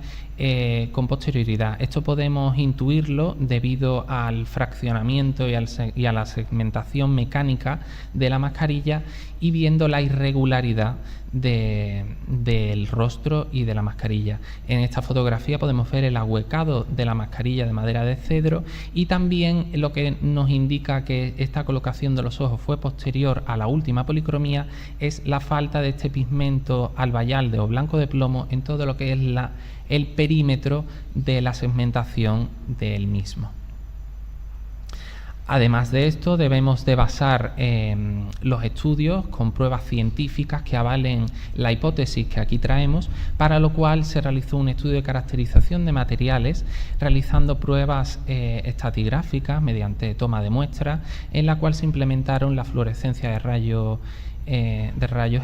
Speaker 5: con posterioridad. Esto podemos intuirlo debido al fraccionamiento y a la segmentación mecánica de la mascarilla, y viendo la irregularidad del rostro y de la mascarilla. En esta fotografía podemos ver el ahuecado de la mascarilla de madera de cedro, y también lo que nos indica que esta colocación de los ojos fue posterior a la última policromía es la falta de este pigmento albayalde o blanco de plomo en todo lo que es el perímetro de la segmentación del mismo. Además de esto, debemos de basar los estudios con pruebas científicas que avalen la hipótesis que aquí traemos, para lo cual se realizó un estudio de caracterización de materiales realizando pruebas estatigráficas mediante toma de muestras, en la cual se implementaron la fluorescencia de rayos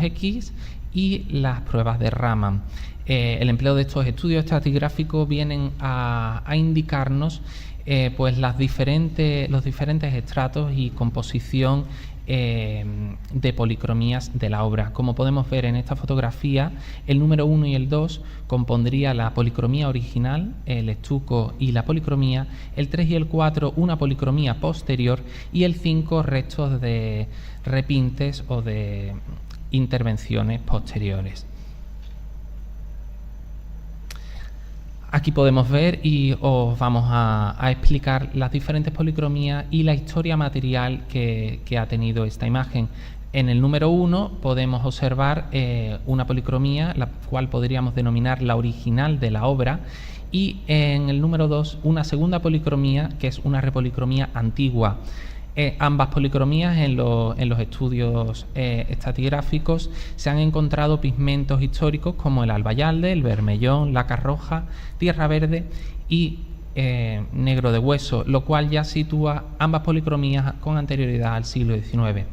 Speaker 5: X y las pruebas de Raman. El empleo de estos estudios estratigráficos vienen a indicarnos pues los diferentes estratos y composición de policromías de la obra. Como podemos ver en esta fotografía, el número 1 y el 2 compondría la policromía original, el estuco y la policromía, el 3 y el 4 una policromía posterior, y el 5 restos de repintes o de intervenciones posteriores. Aquí podemos ver, y os vamos a explicar las diferentes policromías y la historia material que ha tenido esta imagen. En el número 1 podemos observar una policromía, la cual podríamos denominar la original de la obra, y en el número 2 una segunda policromía, que es una repolicromía antigua. Ambas policromías en los estudios estratigráficos se han encontrado pigmentos históricos como el albayalde, el bermellón, laca roja, tierra verde y negro de hueso, lo cual ya sitúa ambas policromías con anterioridad al siglo XIX.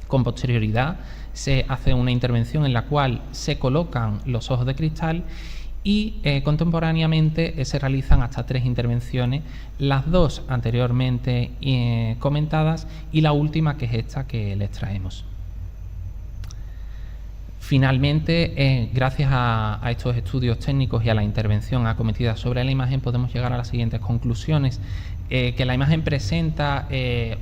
Speaker 5: Con posterioridad se hace una intervención en la cual se colocan los ojos de cristal y contemporáneamente se realizan hasta 3 intervenciones, las 2 anteriormente comentadas y la última, que es esta que les traemos. Finalmente, gracias a estos estudios técnicos y a la intervención acometida sobre la imagen, podemos llegar a las siguientes conclusiones. Que la imagen presenta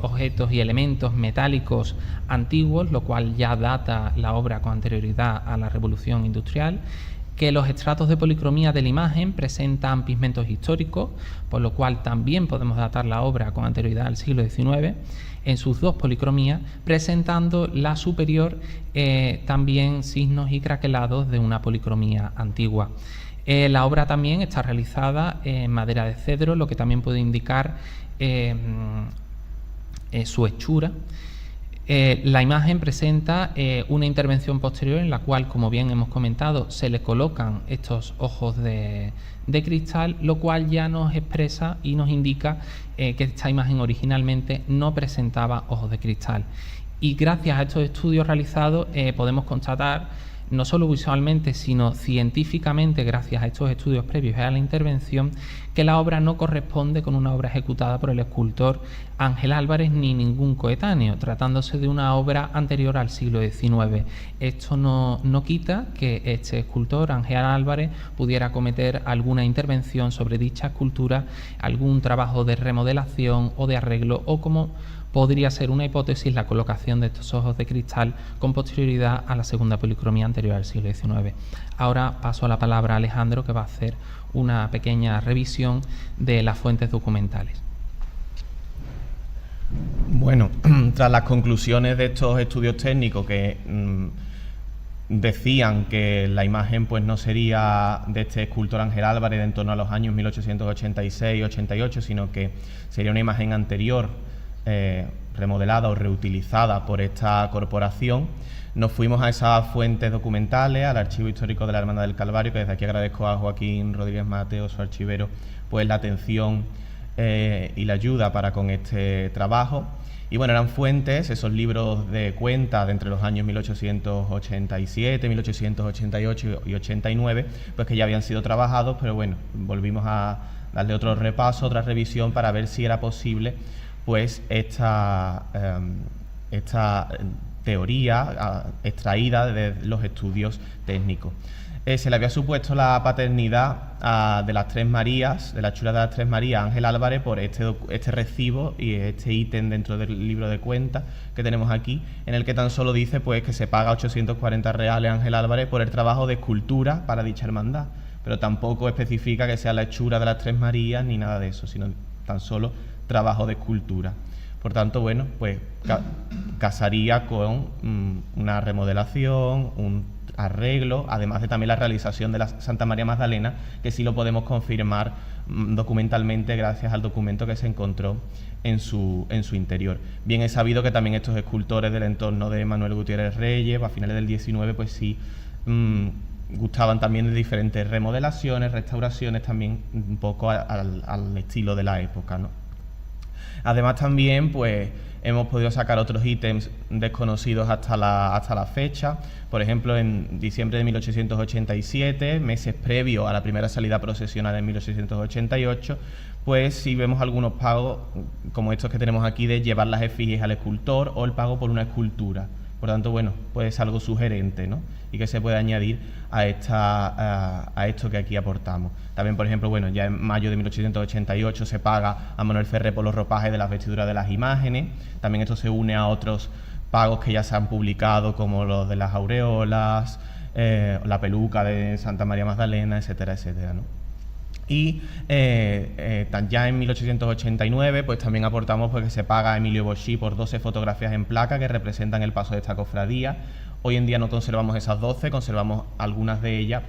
Speaker 5: objetos y elementos metálicos antiguos, lo cual ya data la obra con anterioridad a la Revolución Industrial, que los estratos de policromía de la imagen presentan pigmentos históricos, por lo cual también podemos datar la obra con anterioridad al siglo XIX, en sus 2 policromías, presentando la superior también signos y craquelados de una policromía antigua. La obra también está realizada en madera de cedro, lo que también puede indicar su hechura. La imagen presenta una intervención posterior en la cual, como bien hemos comentado, se le colocan estos ojos de cristal, lo cual ya nos expresa y nos indica que esta imagen originalmente no presentaba ojos de cristal. Y gracias a estos estudios realizados podemos constatar, no solo visualmente, sino científicamente, gracias a estos estudios previos a la intervención, que la obra no corresponde con una obra ejecutada por el escultor Ángel Álvarez ni ningún coetáneo, tratándose de una obra anterior al siglo XIX. Esto no quita que este escultor, Ángel Álvarez, pudiera cometer alguna intervención sobre dicha escultura, algún trabajo de remodelación o de arreglo, o como podría ser una hipótesis la colocación de estos ojos de cristal con posterioridad a la segunda policromía anterior al siglo XIX. Ahora paso la palabra a Alejandro, que va a hacer una pequeña revisión de las fuentes documentales.
Speaker 4: Bueno, tras las conclusiones de estos estudios técnicos que decían que la imagen pues no sería de este escultor Ángel Álvarez de en torno a los años 1886-88, sino que sería una imagen anterior, remodelada o reutilizada por esta corporación, nos fuimos a esas fuentes documentales, al Archivo Histórico de la Hermandad del Calvario, que desde aquí agradezco a Joaquín Rodríguez Mateo, su archivero, pues la atención y la ayuda para con este trabajo. Y bueno, eran fuentes, esos libros de cuentas de entre los años 1887, 1888 y 89, pues que ya habían sido trabajados, pero bueno, volvimos a darle otro repaso, otra revisión para ver si era posible pues esta teoría extraída de los estudios técnicos. Se le había supuesto la paternidad de las Tres Marías, de la hechura de las Tres Marías, a Ángel Álvarez, por este recibo y este ítem dentro del libro de cuentas que tenemos aquí, en el que tan solo dice pues que se paga 840 reales a Ángel Álvarez por el trabajo de escultura para dicha hermandad, pero tampoco especifica que sea la hechura de las Tres Marías ni nada de eso, sino tan solo trabajo de escultura. Por tanto, bueno, pues casaría con una remodelación, un arreglo, además de también la realización de la Santa María Magdalena, que sí lo podemos confirmar documentalmente gracias al documento que se encontró en su interior. Bien es sabido que también estos escultores del entorno de Manuel Gutiérrez Reyes, a finales del 19, pues sí gustaban también de diferentes remodelaciones, restauraciones, también un poco al estilo de la época, ¿no? Además también pues hemos podido sacar otros ítems desconocidos hasta la fecha. Por ejemplo, en diciembre de 1887, meses previos a la primera salida procesional en 1888, pues sí vemos algunos pagos como estos que tenemos aquí de llevar las efigies al escultor o el pago por una escultura. Por tanto, bueno, pues es algo sugerente, ¿no? Y que se puede añadir a esto que aquí aportamos. También, por ejemplo, bueno, ya en mayo de 1888 se paga a Manuel Ferré por los ropajes de las vestiduras de las imágenes. También esto se une a otros pagos que ya se han publicado, como los de las aureolas, la peluca de Santa María Magdalena, etcétera, etcétera, ¿no? Y ya en 1889 pues también aportamos pues, que se paga a Emilio Boschi por 12 fotografías en placa que representan el paso de esta cofradía. Hoy en día no conservamos esas 12, conservamos algunas de ellas,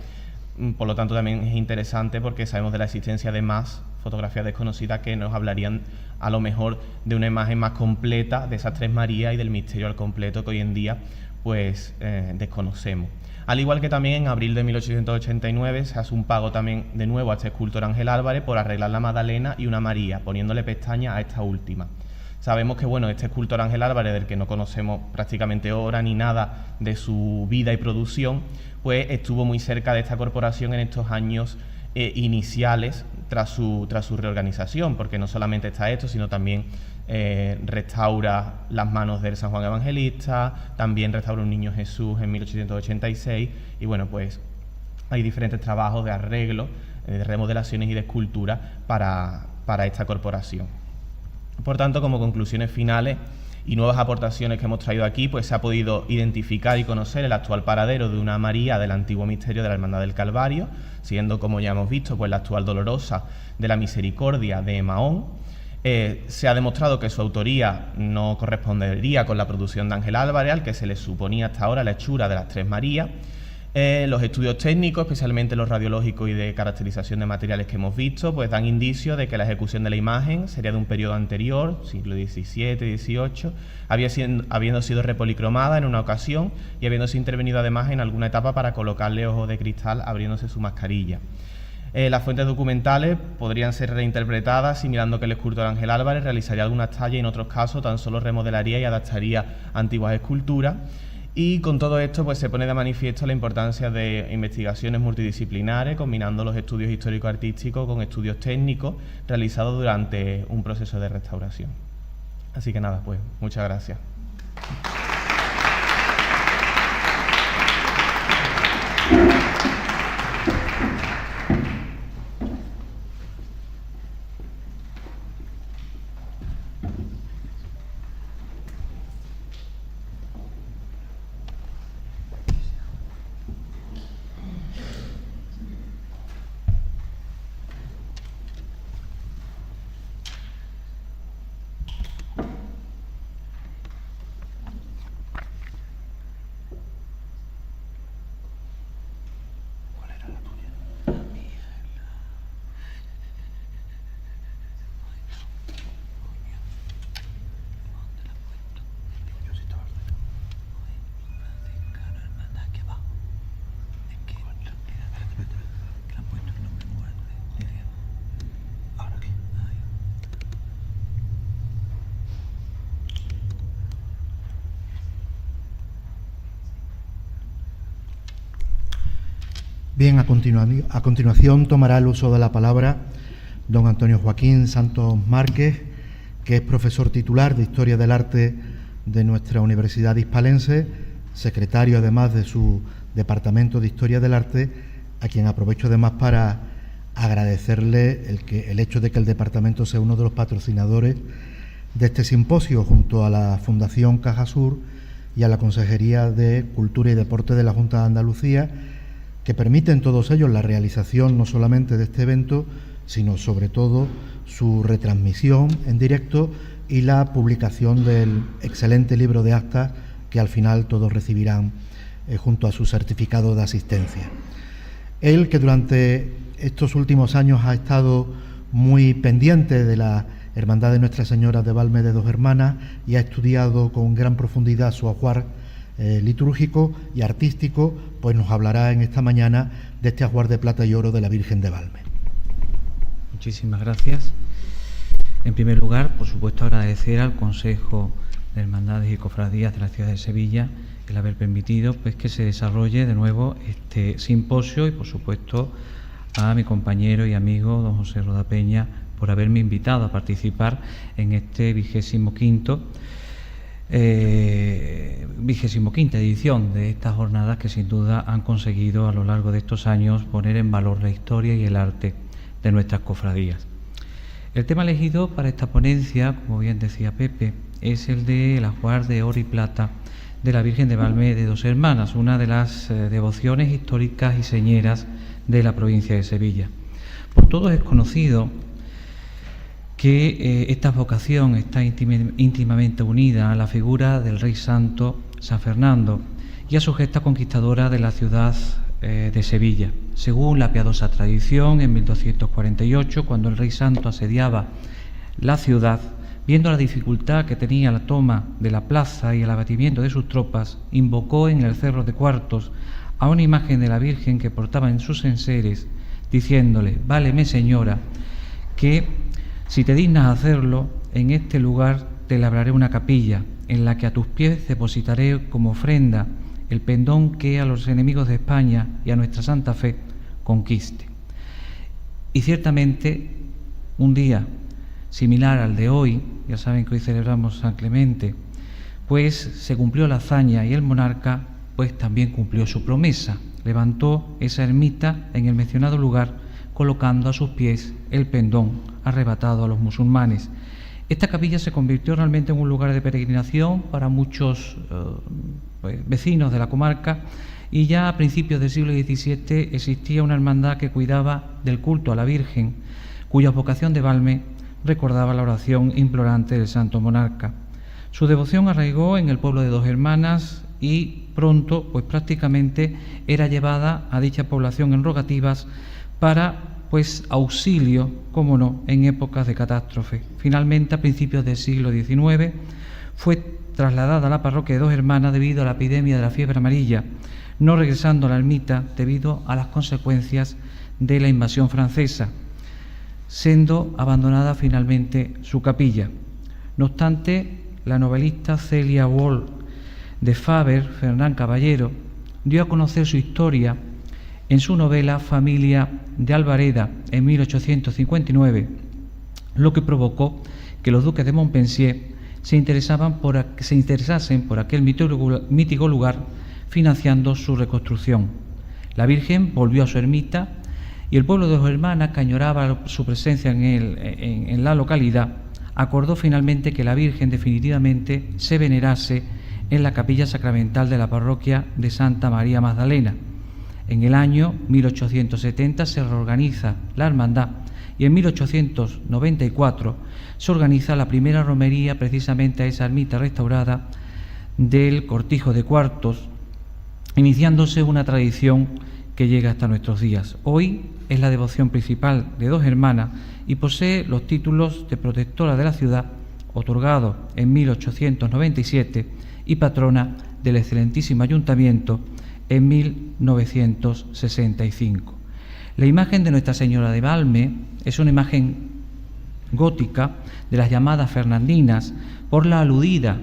Speaker 4: por lo tanto también es interesante porque sabemos de la existencia de más fotografías desconocidas que nos hablarían a lo mejor de una imagen más completa de esas tres Marías y del misterio al completo que hoy en día pues desconocemos. Al igual que también en abril de 1889 se hace un pago también de nuevo a este escultor Ángel Álvarez por arreglar la Magdalena y una María, poniéndole pestaña a esta última. Sabemos que bueno, este escultor Ángel Álvarez, del que no conocemos prácticamente hora ni nada de su vida y producción, pues estuvo muy cerca de esta corporación en estos años iniciales tras su reorganización, porque no solamente está esto, sino también restaura las manos del San Juan Evangelista, también restaura un Niño Jesús en 1886 y bueno, pues hay diferentes trabajos de arreglo, de remodelaciones y de escultura para esta corporación. Por tanto, como conclusiones finales y nuevas aportaciones que hemos traído aquí, pues se ha podido identificar y conocer el actual paradero de una María del antiguo misterio de la Hermandad del Calvario, siendo, como ya hemos visto, pues la actual Dolorosa de la Misericordia de Mahón. Se ha demostrado que su autoría no correspondería con la producción de Ángel Álvarez, al que se le suponía hasta ahora la hechura de las tres Marías. Los estudios técnicos, especialmente los radiológicos y de caracterización de materiales que hemos visto, pues dan indicios de que la ejecución de la imagen sería de un periodo anterior, siglo XVII, XVIII, habiendo sido repolicromada en una ocasión y habiéndose intervenido además en alguna etapa para colocarle ojos de cristal abriéndose su mascarilla. Las fuentes documentales podrían ser reinterpretadas, asimilando que el escultor Ángel Álvarez realizaría algunas tallas y en otros casos tan solo remodelaría y adaptaría antiguas esculturas. Y con todo esto pues se pone de manifiesto la importancia de investigaciones multidisciplinares, combinando los estudios histórico-artísticos con estudios técnicos realizados durante un proceso de restauración. Así que nada, pues muchas gracias.
Speaker 2: Bien, a continuación tomará el uso de la palabra don Antonio Joaquín Santos Márquez, que es profesor titular de Historia del Arte de nuestra Universidad Hispalense, secretario además de su Departamento de Historia del Arte, a quien aprovecho además para agradecerle el hecho de que el departamento sea uno de los patrocinadores de este simposio, junto a la Fundación Cajasur y a la Consejería de Cultura y Deporte de la Junta de Andalucía, que permiten todos ellos la realización no solamente de este evento, sino sobre todo su retransmisión en directo y la publicación del excelente libro de actas que al final todos recibirán junto a su certificado de asistencia. Él, que durante estos últimos años ha estado muy pendiente de la Hermandad de Nuestra Señora de Valme de Dos Hermanas y ha estudiado con gran profundidad su ajuar litúrgico y artístico, pues nos hablará en esta mañana de este ajuar de plata y oro de la Virgen de Valme.
Speaker 6: Muchísimas gracias. En primer lugar, por supuesto, agradecer al Consejo de Hermandades y Cofradías de la ciudad de Sevilla el haber permitido pues que se desarrolle de nuevo este simposio y, por supuesto, a mi compañero y amigo don José Rodapeña por haberme invitado a participar en este 25ª edición de estas jornadas que sin duda han conseguido a lo largo de estos años poner en valor la historia y el arte de nuestras cofradías. El tema elegido para esta ponencia, como bien decía Pepe, es el del ajuar de oro y plata de la Virgen de Valme de Dos Hermanas, una de las devociones históricas y señeras de la provincia de Sevilla. Por todos es conocido que esta vocación está íntimamente unida a la figura del Rey Santo San Fernando y a su gesta conquistadora de la ciudad de Sevilla. Según la piadosa tradición, en 1248, cuando el Rey Santo asediaba la ciudad, viendo la dificultad que tenía la toma de la plaza y el abatimiento de sus tropas, invocó en el Cerro de Cuartos a una imagen de la Virgen que portaba en sus enseres, diciéndole: váleme, señora, que si te dignas hacerlo, en este lugar te labraré una capilla, en la que a tus pies depositaré como ofrenda el pendón que a los enemigos de España y a nuestra Santa Fe conquiste. Y ciertamente, un día similar al de hoy, ya saben que hoy celebramos San Clemente, pues se cumplió la hazaña y el monarca pues también cumplió su promesa. Levantó esa ermita en el mencionado lugar, colocando a sus pies el pendón arrebatado a los musulmanes. Esta capilla se convirtió realmente en un lugar de peregrinación para muchos vecinos de la comarca, y ya a principios del siglo XVII existía una hermandad que cuidaba del culto a la Virgen, cuya vocación de Valme recordaba la oración implorante del santo monarca. Su devoción arraigó en el pueblo de Dos Hermanas y pronto, pues prácticamente, era llevada a dicha población en rogativas para, pues, auxilio, como no, en épocas de catástrofe. Finalmente, a principios del siglo XIX, fue trasladada a la parroquia de Dos Hermanas debido a la epidemia de la fiebre amarilla, no regresando a la ermita debido a las consecuencias de la invasión francesa, siendo abandonada finalmente su capilla. No obstante, la novelista Celia Wall de Faber, Fernán Caballero, dio a conocer su historia en su novela Familia de Albareda en 1859, lo que provocó que los duques de Montpensier se interesasen por aquel mítico lugar, financiando su reconstrucción. La Virgen volvió a su ermita y el pueblo de Dos Hermanas, que añoraba su presencia en la localidad, acordó finalmente que la Virgen definitivamente se venerase en la capilla sacramental de la parroquia de Santa María Magdalena. En el año 1870 se reorganiza la hermandad y en 1894 se organiza la primera romería precisamente a esa ermita restaurada del Cortijo de Cuartos, iniciándose una tradición que llega hasta nuestros días. Hoy es la devoción principal de Dos Hermanas y posee los títulos de protectora de la ciudad, otorgados en 1897, y patrona del excelentísimo ayuntamiento en 1965. La imagen de Nuestra Señora de Valme es una imagen gótica de las llamadas fernandinas por la aludida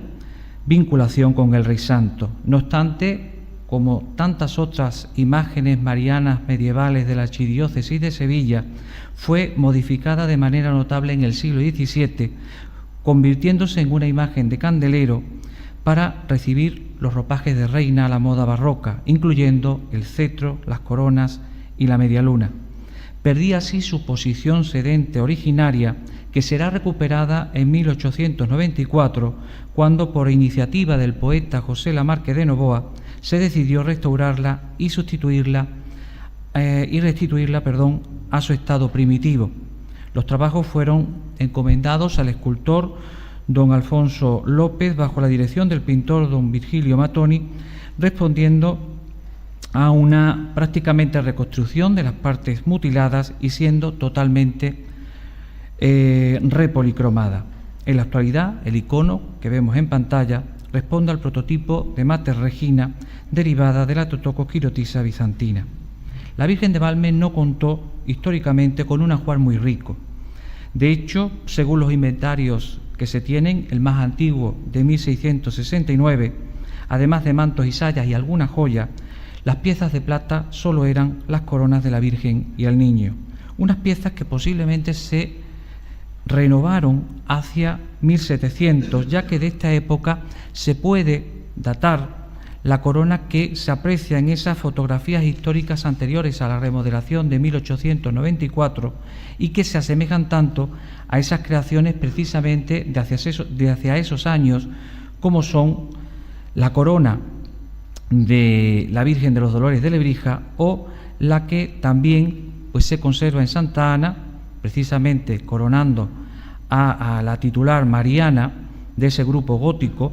Speaker 6: vinculación con el Rey Santo. No obstante, como tantas otras imágenes marianas medievales de la archidiócesis de Sevilla, fue modificada de manera notable en el siglo XVII, convirtiéndose en una imagen de candelero para recibir los ropajes de reina a la moda barroca, incluyendo el cetro, las coronas y la media luna. Perdía así su posición sedente originaria, que será recuperada en 1894, cuando, por iniciativa del poeta José Lamarque de Novoa, se decidió restaurarla y restituirla a su estado primitivo. Los trabajos fueron encomendados al escultor don Alfonso López, bajo la dirección del pintor don Virgilio Matoni, respondiendo a una prácticamente reconstrucción de las partes mutiladas y siendo totalmente repolicromada. En la actualidad, el icono que vemos en pantalla responde al prototipo de Mater Regina, derivada de la totocoquirotisa bizantina. La Virgen de Valme no contó históricamente con un ajuar muy rico. De hecho, según los inventarios que se tienen, el más antiguo de 1669, además de mantos y sayas y algunas joyas, las piezas de plata solo eran las coronas de la Virgen y el Niño, unas piezas que posiblemente se renovaron hacia 1700, ya que de esta época se puede datar la corona que se aprecia en esas fotografías históricas anteriores a la remodelación de 1894 y que se asemejan tanto a esas creaciones precisamente de hacia esos años, como son la corona de la Virgen de los Dolores de Lebrija o la que también pues se conserva en Santa Ana, precisamente coronando a la titular mariana de ese grupo gótico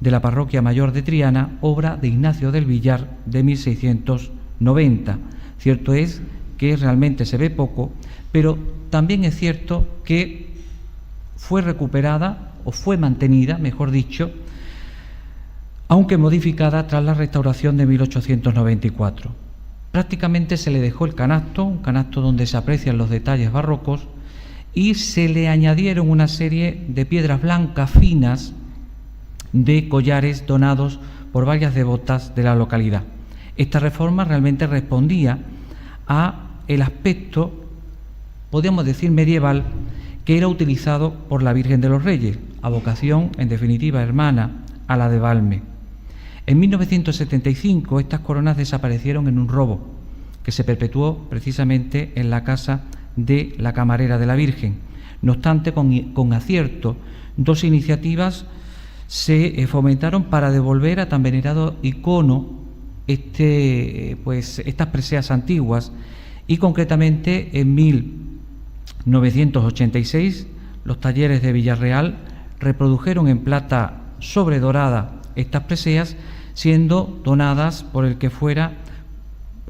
Speaker 6: de la parroquia mayor de Triana, obra de Ignacio del Villar de 1690. Cierto es que realmente se ve poco, pero también es cierto que fue recuperada, o fue mantenida, mejor dicho, aunque modificada tras la restauración de 1894. Prácticamente se le dejó el canasto, un canasto donde se aprecian los detalles barrocos, y se le añadieron una serie de piedras blancas finas de collares donados por varias devotas de la localidad. Esta reforma realmente respondía a el aspecto, podríamos decir, medieval, que era utilizado por la Virgen de los Reyes, a vocación, en definitiva, hermana a la de Valme. En 1975 estas coronas desaparecieron en un robo que se perpetuó precisamente en la casa de la camarera de la Virgen. No obstante, con acierto, dos iniciativas se fomentaron para devolver a tan venerado icono estas preseas antiguas, y concretamente en 1986 los talleres de Villarreal reprodujeron en plata sobredorada estas preseas, siendo donadas por el que fuera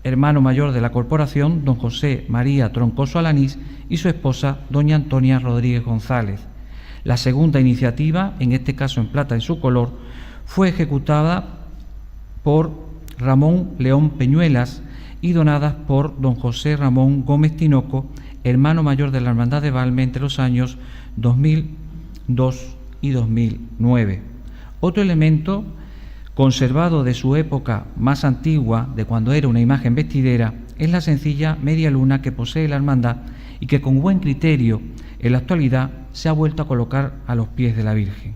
Speaker 6: hermano mayor de la corporación, don José María Troncoso Alanís, y su esposa, doña Antonia Rodríguez González. La segunda iniciativa, en este caso en plata en su color, fue ejecutada por Ramón León Peñuelas y donadas por don José Ramón Gómez Tinoco, hermano mayor de la Hermandad de Valme, entre los años 2002 y 2009. Otro elemento conservado de su época más antigua, de cuando era una imagen vestidera, es la sencilla media luna que posee la hermandad y que con buen criterio en la actualidad se ha vuelto a colocar a los pies de la Virgen.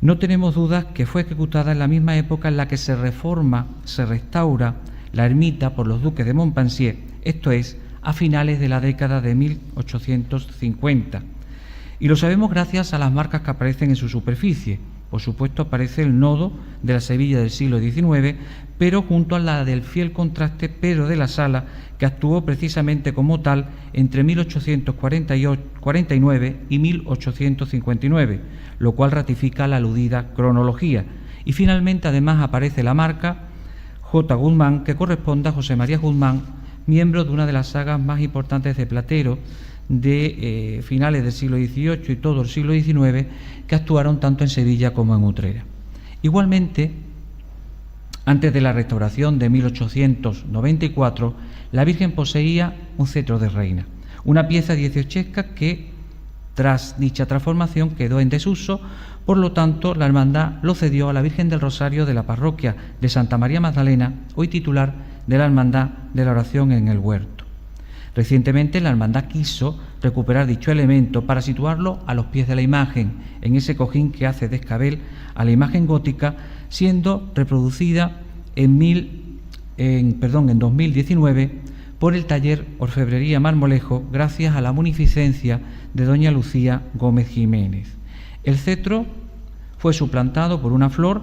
Speaker 6: No tenemos dudas que fue ejecutada en la misma época en la que se reforma, se restaura la ermita por los duques de Montpensier, esto es, a finales de la década de 1850. Y lo sabemos gracias a las marcas que aparecen en su superficie. Por supuesto, aparece el nodo de la Sevilla del siglo XIX, pero junto a la del fiel contraste Pedro de la Sala, que actuó precisamente como tal entre 1849 y 1859, lo cual ratifica la aludida cronología. Y finalmente, además, aparece la marca J. Guzmán, que corresponde a José María Guzmán, miembro de una de las sagas más importantes de platero de finales del siglo XVIII y todo el siglo XIX, que actuaron tanto en Sevilla como en Utrera. Igualmente, antes de la restauración de 1894, la Virgen poseía un cetro de reina, una pieza dieciochesca que, tras dicha transformación, quedó en desuso. Por lo tanto, la hermandad lo cedió a la Virgen del Rosario de la parroquia de Santa María Magdalena, hoy titular de la Hermandad de la Oración en el Huerto. Recientemente la hermandad quiso recuperar dicho elemento para situarlo a los pies de la imagen, en ese cojín que hace de escabel a la imagen gótica, siendo reproducida en 2019 por el taller Orfebrería Marmolejo, gracias a la munificencia de doña Lucía Gómez Jiménez. El cetro fue suplantado por una flor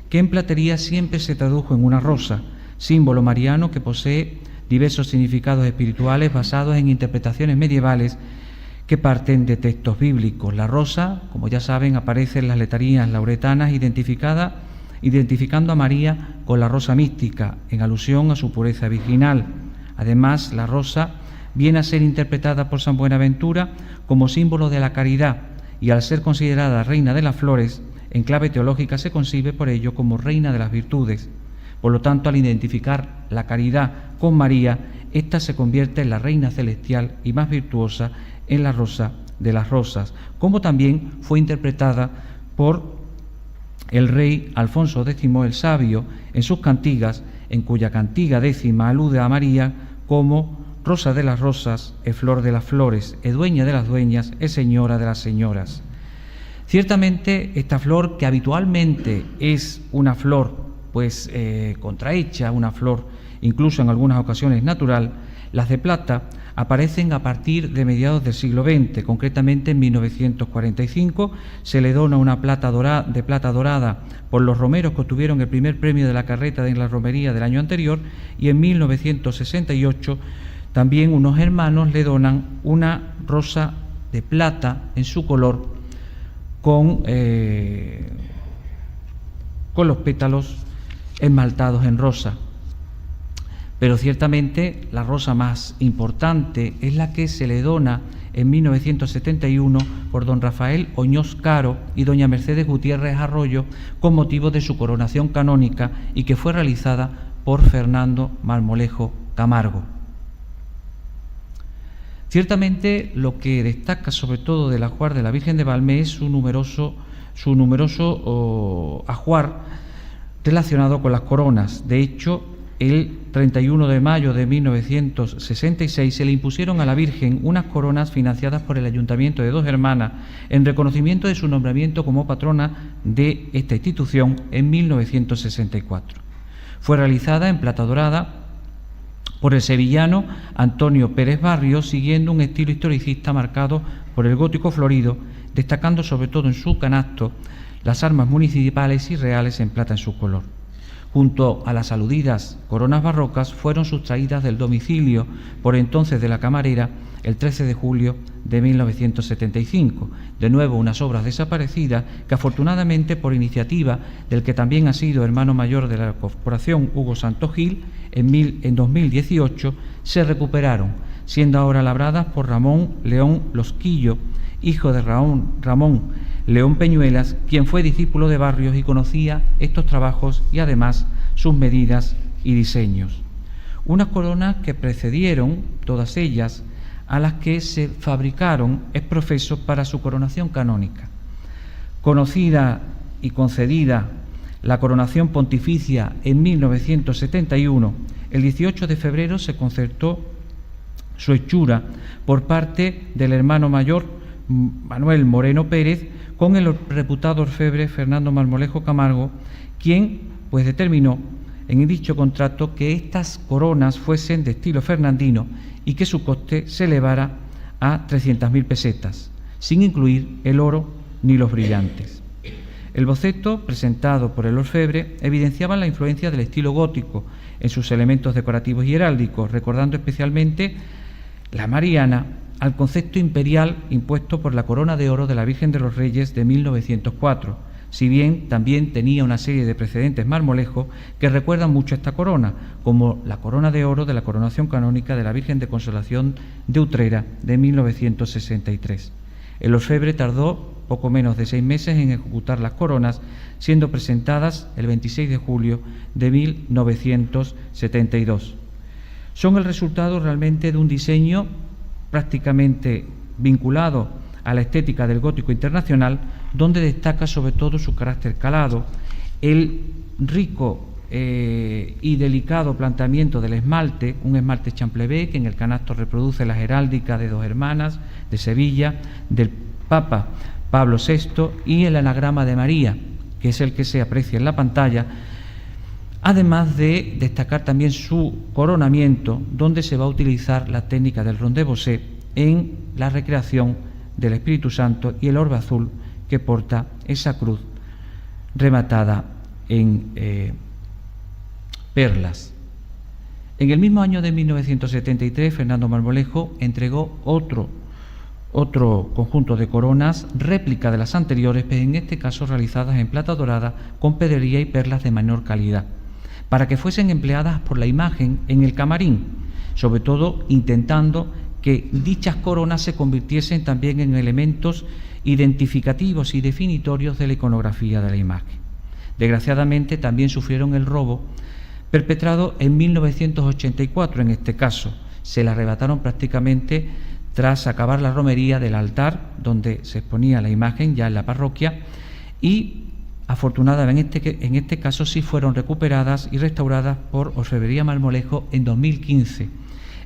Speaker 6: que en platería siempre se tradujo en una rosa, símbolo mariano que posee diversos significados espirituales basados en interpretaciones medievales que parten de textos bíblicos. La rosa, como ya saben, aparece en las letanías lauretanas identificando a María con la rosa mística, en alusión a su pureza virginal. Además, la rosa viene a ser interpretada por San Buenaventura como símbolo de la caridad, y al ser considerada reina de las flores, en clave teológica se concibe por ello como reina de las virtudes. Por lo tanto, al identificar la caridad con María, ésta se convierte en la reina celestial y más virtuosa, en la rosa de las rosas, como también fue interpretada por el rey Alfonso X el Sabio en sus cantigas, en cuya cantiga décima alude a María como rosa de las rosas, flor de las flores, dueña de las dueñas, señora de las señoras. Ciertamente, esta flor, que habitualmente es una flor contrahecha, una flor incluso en algunas ocasiones natural, las de plata aparecen a partir de mediados del siglo XX. Concretamente, en 1945 se le dona una de plata dorada por los romeros que obtuvieron el primer premio de la carreta de la romería del año anterior, y en 1968 también unos hermanos le donan una rosa de plata en su color con los pétalos esmaltados en rosa. Pero ciertamente la rosa más importante es la que se le dona en 1971 por don Rafael Oñós Caro y doña Mercedes Gutiérrez Arroyo con motivo de su coronación canónica y que fue realizada por Fernando Marmolejo Camargo. Ciertamente lo que destaca sobre todo del ajuar de la Virgen de Valme es su numeroso ajuar relacionado con las coronas. De hecho, el 31 de mayo de 1966 se le impusieron a la Virgen unas coronas financiadas por el Ayuntamiento de Dos Hermanas en reconocimiento de su nombramiento como patrona de esta institución en 1964. Fue realizada en plata dorada por el sevillano Antonio Pérez Barrios, siguiendo un estilo historicista marcado por el gótico florido, destacando sobre todo en su canasto las armas municipales y reales en plata en su color. Junto a las aludidas coronas barrocas, fueron sustraídas del domicilio por entonces de la camarera el 13 de julio de 1975. De nuevo, unas obras desaparecidas que afortunadamente por iniciativa del que también ha sido hermano mayor de la corporación, Hugo Santos Gil, en 2018 se recuperaron, siendo ahora labradas por Ramón León Losquillo, hijo de Ramón León Peñuelas, quien fue discípulo de Barrios y conocía estos trabajos y además sus medidas y diseños. Unas coronas que precedieron, todas ellas, a las que se fabricaron ex profeso para su coronación canónica. Conocida y concedida la coronación pontificia en 1971, el 18 de febrero se concertó su hechura por parte del hermano mayor Manuel Moreno Pérez con el reputado orfebre Fernando Marmolejo Camargo, quien pues determinó en dicho contrato que estas coronas fuesen de estilo fernandino y que su coste se elevara a 300.000 pesetas, sin incluir el oro ni los brillantes. El boceto presentado por el orfebre evidenciaba la influencia del estilo gótico en sus elementos decorativos y heráldicos, recordando especialmente la mariana al concepto imperial impuesto por la corona de oro de la Virgen de los Reyes de 1904, si bien también tenía una serie de precedentes marmolejos que recuerdan mucho a esta corona, como la corona de oro de la coronación canónica de la Virgen de Consolación de Utrera de 1963. El orfebre tardó poco menos de 6 meses en ejecutar las coronas, siendo presentadas el 26 de julio de 1972. Son el resultado realmente de un diseño prácticamente vinculado a la estética del gótico internacional, donde destaca sobre todo su carácter calado, el rico y delicado planteamiento del esmalte, un esmalte Champlevé que en el canasto reproduce las heráldicas de Dos Hermanas, de Sevilla, del Papa Pablo VI y el anagrama de María, que es el que se aprecia en la pantalla, además de destacar también su coronamiento, donde se va a utilizar la técnica del rondé-bossé en la recreación del Espíritu Santo y el orbe azul que porta esa cruz rematada en perlas. En el mismo año de 1973, Fernando Marmolejo entregó otro conjunto de coronas, réplica de las anteriores, pero en este caso realizadas en plata dorada con pedrería y perlas de menor calidad, para que fuesen empleadas por la imagen en el camarín, sobre todo intentando que dichas coronas se convirtiesen también en elementos identificativos y definitorios de la iconografía de la imagen. Desgraciadamente también sufrieron el robo perpetrado en 1984, en este caso. Se le arrebataron prácticamente tras acabar la romería del altar donde se exponía la imagen ya en la parroquia y afortunadamente en este caso sí fueron recuperadas y restauradas por Orfebrería Marmolejo en 2015.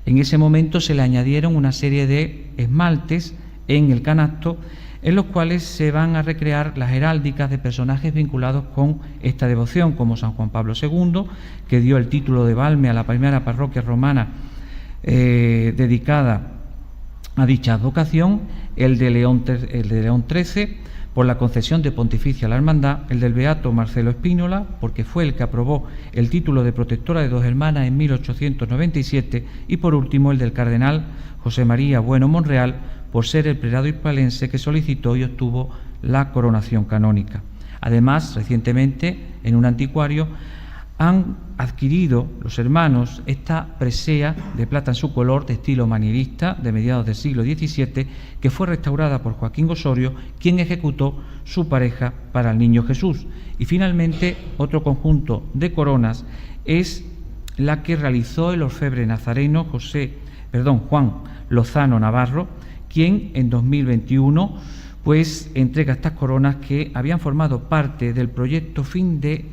Speaker 6: En ese momento se le añadieron una serie de esmaltes en el canasto en los cuales se van a recrear las heráldicas de personajes vinculados con esta devoción, como San Juan Pablo II, que dio el título de Valme a la primera parroquia romana dedicada a dicha advocación, el de León XIII, por la concesión de pontificia a la hermandad, el del beato Marcelo Espínola, porque fue el que aprobó el título de protectora de dos hermanas en 1897, y por último el del cardenal José María Bueno Monreal, por ser el prelado hispalense que solicitó y obtuvo la coronación canónica. Además, recientemente, en un anticuario, han adquirido los hermanos esta presea de plata en su color de estilo manierista de mediados del siglo XVII, que fue restaurada por Joaquín Osorio, quien ejecutó su pareja para el Niño Jesús. Y finalmente, otro conjunto de coronas es la que realizó el orfebre nazareno Juan Lozano Navarro, quien en 2021 pues entrega estas coronas que habían formado parte del proyecto fin de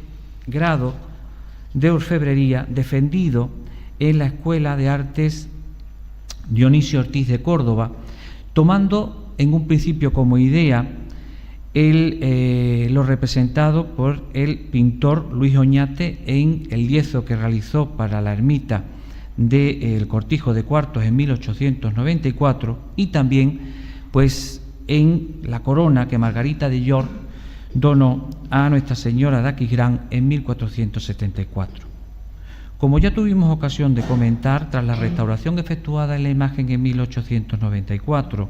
Speaker 6: grado de orfebrería defendido en la Escuela de Artes Dionisio Ortiz de Córdoba, tomando en un principio como idea lo representado por el pintor Luis Oñate en el lienzo que realizó para la ermita del Cortijo de Cuartos en 1894, y también pues en la corona que Margarita de York donó a Nuestra Señora de Aquisgrán en 1474. Como ya tuvimos ocasión de comentar, tras la restauración efectuada en la imagen en 1894,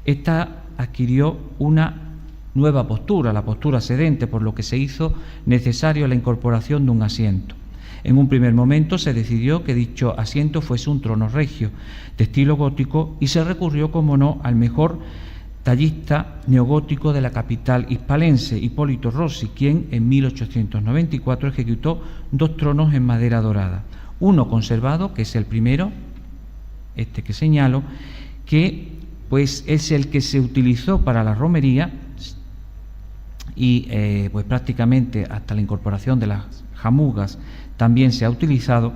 Speaker 6: esta adquirió una nueva postura, la postura sedente, por lo que se hizo necesario la incorporación de un asiento. En un primer momento se decidió que dicho asiento fuese un trono regio, de estilo gótico, y se recurrió, como no, al mejor tallista neogótico de la capital hispalense, Hipólito Rossi, quien en 1894 ejecutó dos tronos en madera dorada. Uno conservado, que es el primero, este que señalo, que pues es el que se utilizó para la romería y pues prácticamente hasta la incorporación de las jamugas también se ha utilizado,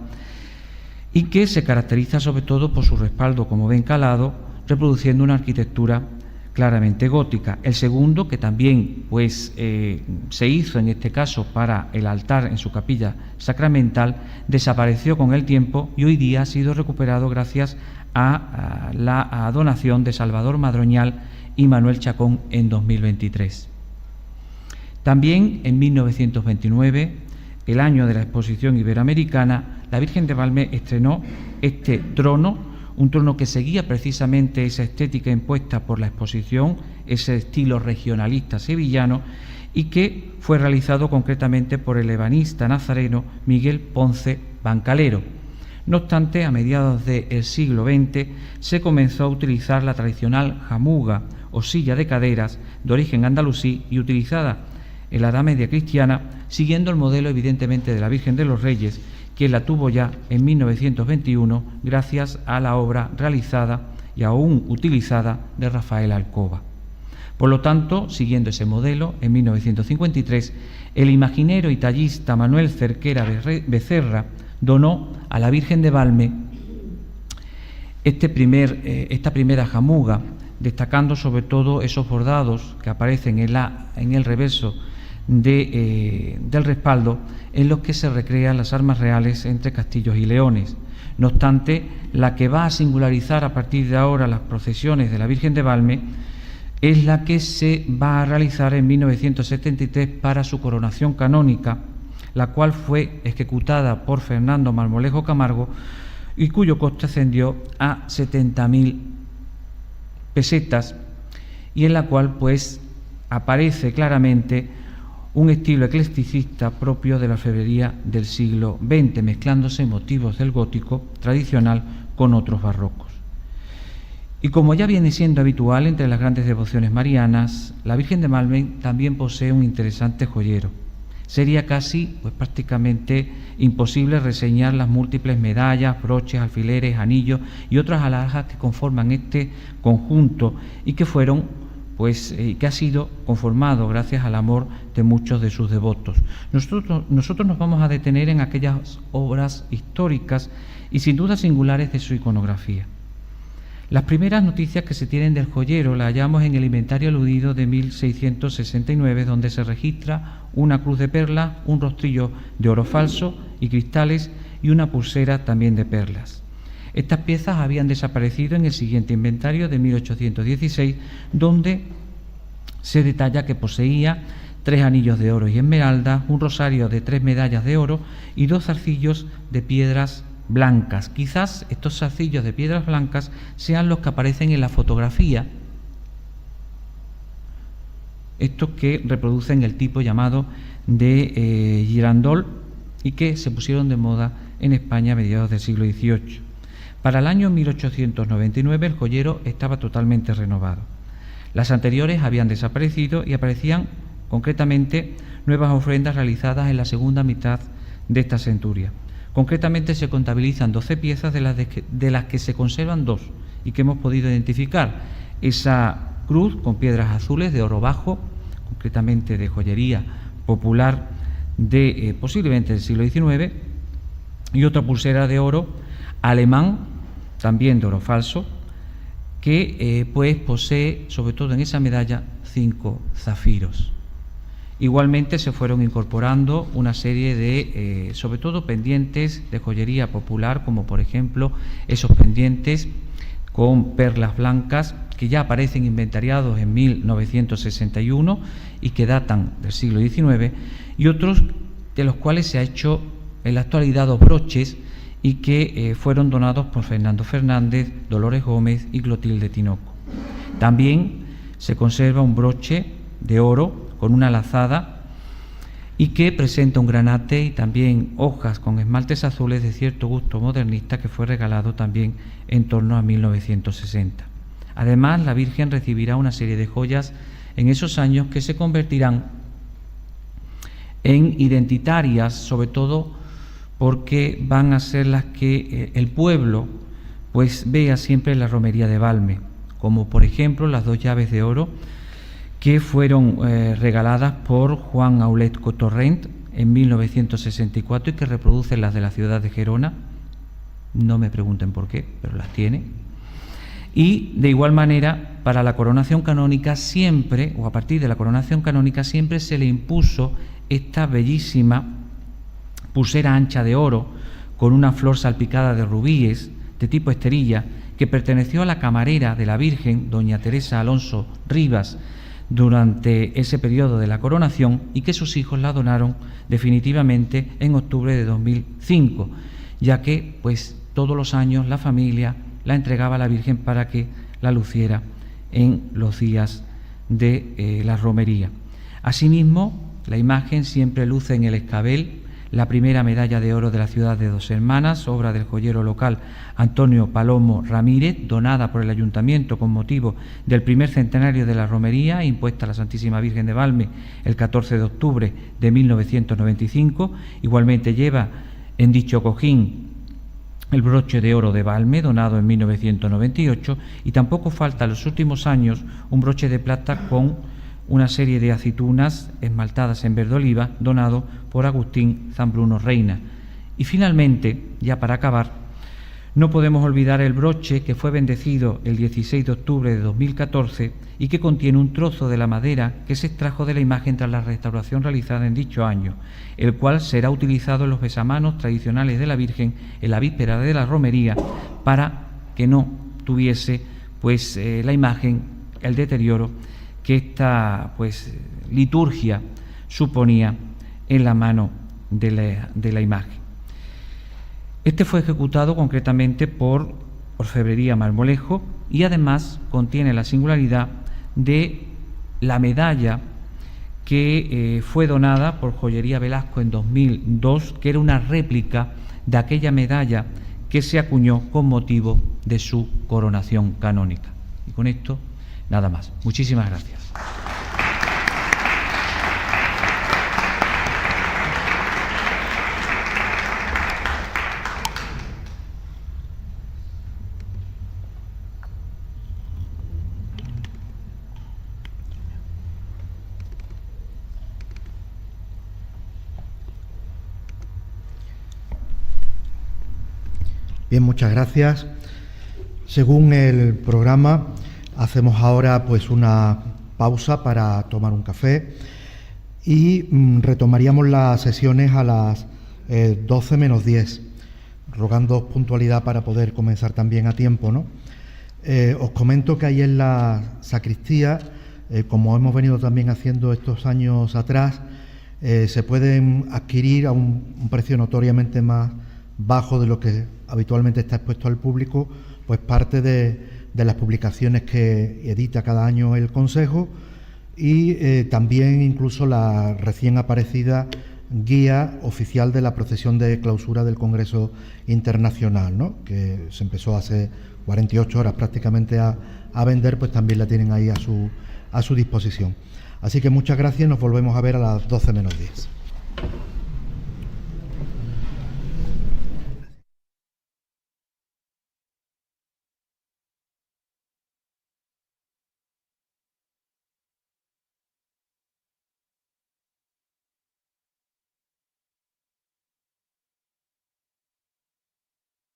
Speaker 6: y que se caracteriza sobre todo por su respaldo, como ven, calado, reproduciendo una arquitectura claramente gótica. El segundo, que también pues se hizo en este caso para el altar en su capilla sacramental, desapareció con el tiempo y hoy día ha sido recuperado gracias a la donación de Salvador Madroñal y Manuel Chacón en 2023. También en 1929, el año de la Exposición Iberoamericana, la Virgen de Valme estrenó este trono, un trono que seguía precisamente esa estética impuesta por la exposición, ese estilo regionalista sevillano, y que fue realizado concretamente por el ebanista nazareno Miguel Ponce Bancalero. No obstante, a mediados del siglo XX se comenzó a utilizar la tradicional jamuga o silla de caderas de origen andalusí y utilizada en la Edad Media cristiana, siguiendo el modelo evidentemente de la Virgen de los Reyes, que la tuvo ya en 1921 gracias a la obra realizada y aún utilizada de Rafael Alcoba. Por lo tanto, siguiendo ese modelo, en 1953, el imaginero y tallista Manuel Cerquera Becerra donó a la Virgen de Valme esta primera jamuga, destacando sobre todo esos bordados que aparecen en el reverso del respaldo, en los que se recrean las armas reales entre castillos y leones. No obstante, la que va a singularizar a partir de ahora las procesiones de la Virgen de Valme es la que se va a realizar en 1973 para su coronación canónica, la cual fue ejecutada por Fernando Marmolejo Camargo y cuyo coste ascendió a 70.000 pesetas, y en la cual pues aparece claramente un estilo eclecticista propio de la orfebrería del siglo XX, mezclándose motivos del gótico tradicional con otros barrocos. Y como ya viene siendo habitual entre las grandes devociones marianas, la Virgen de Valme también posee un interesante joyero. Sería casi, pues prácticamente imposible reseñar las múltiples medallas, broches, alfileres, anillos y otras alhajas que conforman este conjunto y que que ha sido conformado gracias al amor de muchos de sus devotos. Nosotros nos vamos a detener en aquellas obras históricas y sin duda singulares de su iconografía. Las primeras noticias que se tienen del joyero las hallamos en el inventario aludido de 1669, donde se registra una cruz de perlas, un rostrillo de oro falso y cristales y una pulsera también de perlas. Estas piezas habían desaparecido en el siguiente inventario de 1816, donde se detalla que poseía 3 anillos de oro y esmeralda, un rosario de 3 medallas de oro y 2 zarcillos de piedras blancas. Quizás estos zarcillos de piedras blancas sean los que aparecen en la fotografía, estos que reproducen el tipo llamado de girandol y que se pusieron de moda en España a mediados del siglo XVIII. Para el año 1899 el joyero estaba totalmente renovado. Las anteriores habían desaparecido y aparecían concretamente nuevas ofrendas realizadas en la segunda mitad de esta centuria. Concretamente se contabilizan 12 piezas de las que se conservan 2 y que hemos podido identificar. Esa cruz con piedras azules de oro bajo, concretamente de joyería popular de posiblemente del siglo XIX, y otra pulsera de oro alemán, también de oro falso, que pues posee, sobre todo en esa medalla, 5 zafiros. Igualmente se fueron incorporando una serie de, sobre todo, pendientes de joyería popular, como por ejemplo esos pendientes con perlas blancas que ya aparecen inventariados en 1961 y que datan del siglo XIX, y otros de los cuales se ha hecho en la actualidad 2 broches y que fueron donados por Fernando Fernández, Dolores Gómez y Clotilde Tinoco. También se conserva un broche de oro con una lazada y que presenta un granate y también hojas con esmaltes azules de cierto gusto modernista que fue regalado también en torno a 1960. Además, la Virgen recibirá una serie de joyas en esos años que se convertirán en identitarias, sobre todo porque van a ser las que el pueblo pues vea siempre en la romería de Valme, como por ejemplo las 2 llaves de oro que fueron regaladas por Juan Aulet Cotorrent en 1964 y que reproducen las de la ciudad de Gerona. No me pregunten por qué, pero las tiene. Y de igual manera, para la coronación canónica siempre, o a partir de la coronación canónica, siempre se le impuso esta bellísima pulsera ancha de oro con una flor salpicada de rubíes de tipo esterilla que perteneció a la camarera de la Virgen, doña Teresa Alonso Rivas, durante ese periodo de la coronación, y que sus hijos la donaron definitivamente en octubre de 2005, ya que pues todos los años la familia la entregaba a la Virgen para que la luciera en los días de la romería. Asimismo, la imagen siempre luce en el escabel la primera medalla de oro de la ciudad de Dos Hermanas, obra del joyero local Antonio Palomo Ramírez, donada por el Ayuntamiento con motivo del primer centenario de la romería, impuesta a la Santísima Virgen de Valme el 14 de octubre de 1995. Igualmente lleva en dicho cojín el broche de oro de Valme, donado en 1998, y tampoco falta en los últimos años un broche de plata con una serie de aceitunas esmaltadas en verde oliva, donado por Agustín Zambruno Reina. Y finalmente, ya para acabar, no podemos olvidar el broche que fue bendecido el 16 de octubre de 2014 y que contiene un trozo de la madera que se extrajo de la imagen tras la restauración realizada en dicho año, el cual será utilizado en los besamanos tradicionales de la Virgen en la víspera de la romería para que no tuviese pues la imagen el deterioro que esta pues liturgia suponía en la mano de la imagen. Este fue ejecutado concretamente por Orfebrería Marmolejo y además contiene la singularidad de la medalla que fue donada por Joyería Velasco en 2002, que era una réplica de aquella medalla que se acuñó con motivo de su coronación canónica. Y con esto, nada más. Muchísimas gracias.
Speaker 2: Bien, muchas gracias. Según el programa, hacemos ahora pues una pausa para tomar un café y retomaríamos las sesiones a las 12 menos 10, rogando puntualidad para poder comenzar también a tiempo, ¿no? Os comento que ahí en la sacristía como hemos venido también haciendo estos años atrás, se pueden adquirir a un precio notoriamente más bajo de lo que habitualmente está expuesto al público, pues parte de las publicaciones que edita cada año el Consejo y también incluso la recién aparecida guía oficial de la procesión de clausura del Congreso Internacional, ¿no?, que se empezó hace 48 horas prácticamente a vender, pues también la tienen ahí a su disposición. Así que muchas gracias, nos volvemos a ver a las 12 menos 10.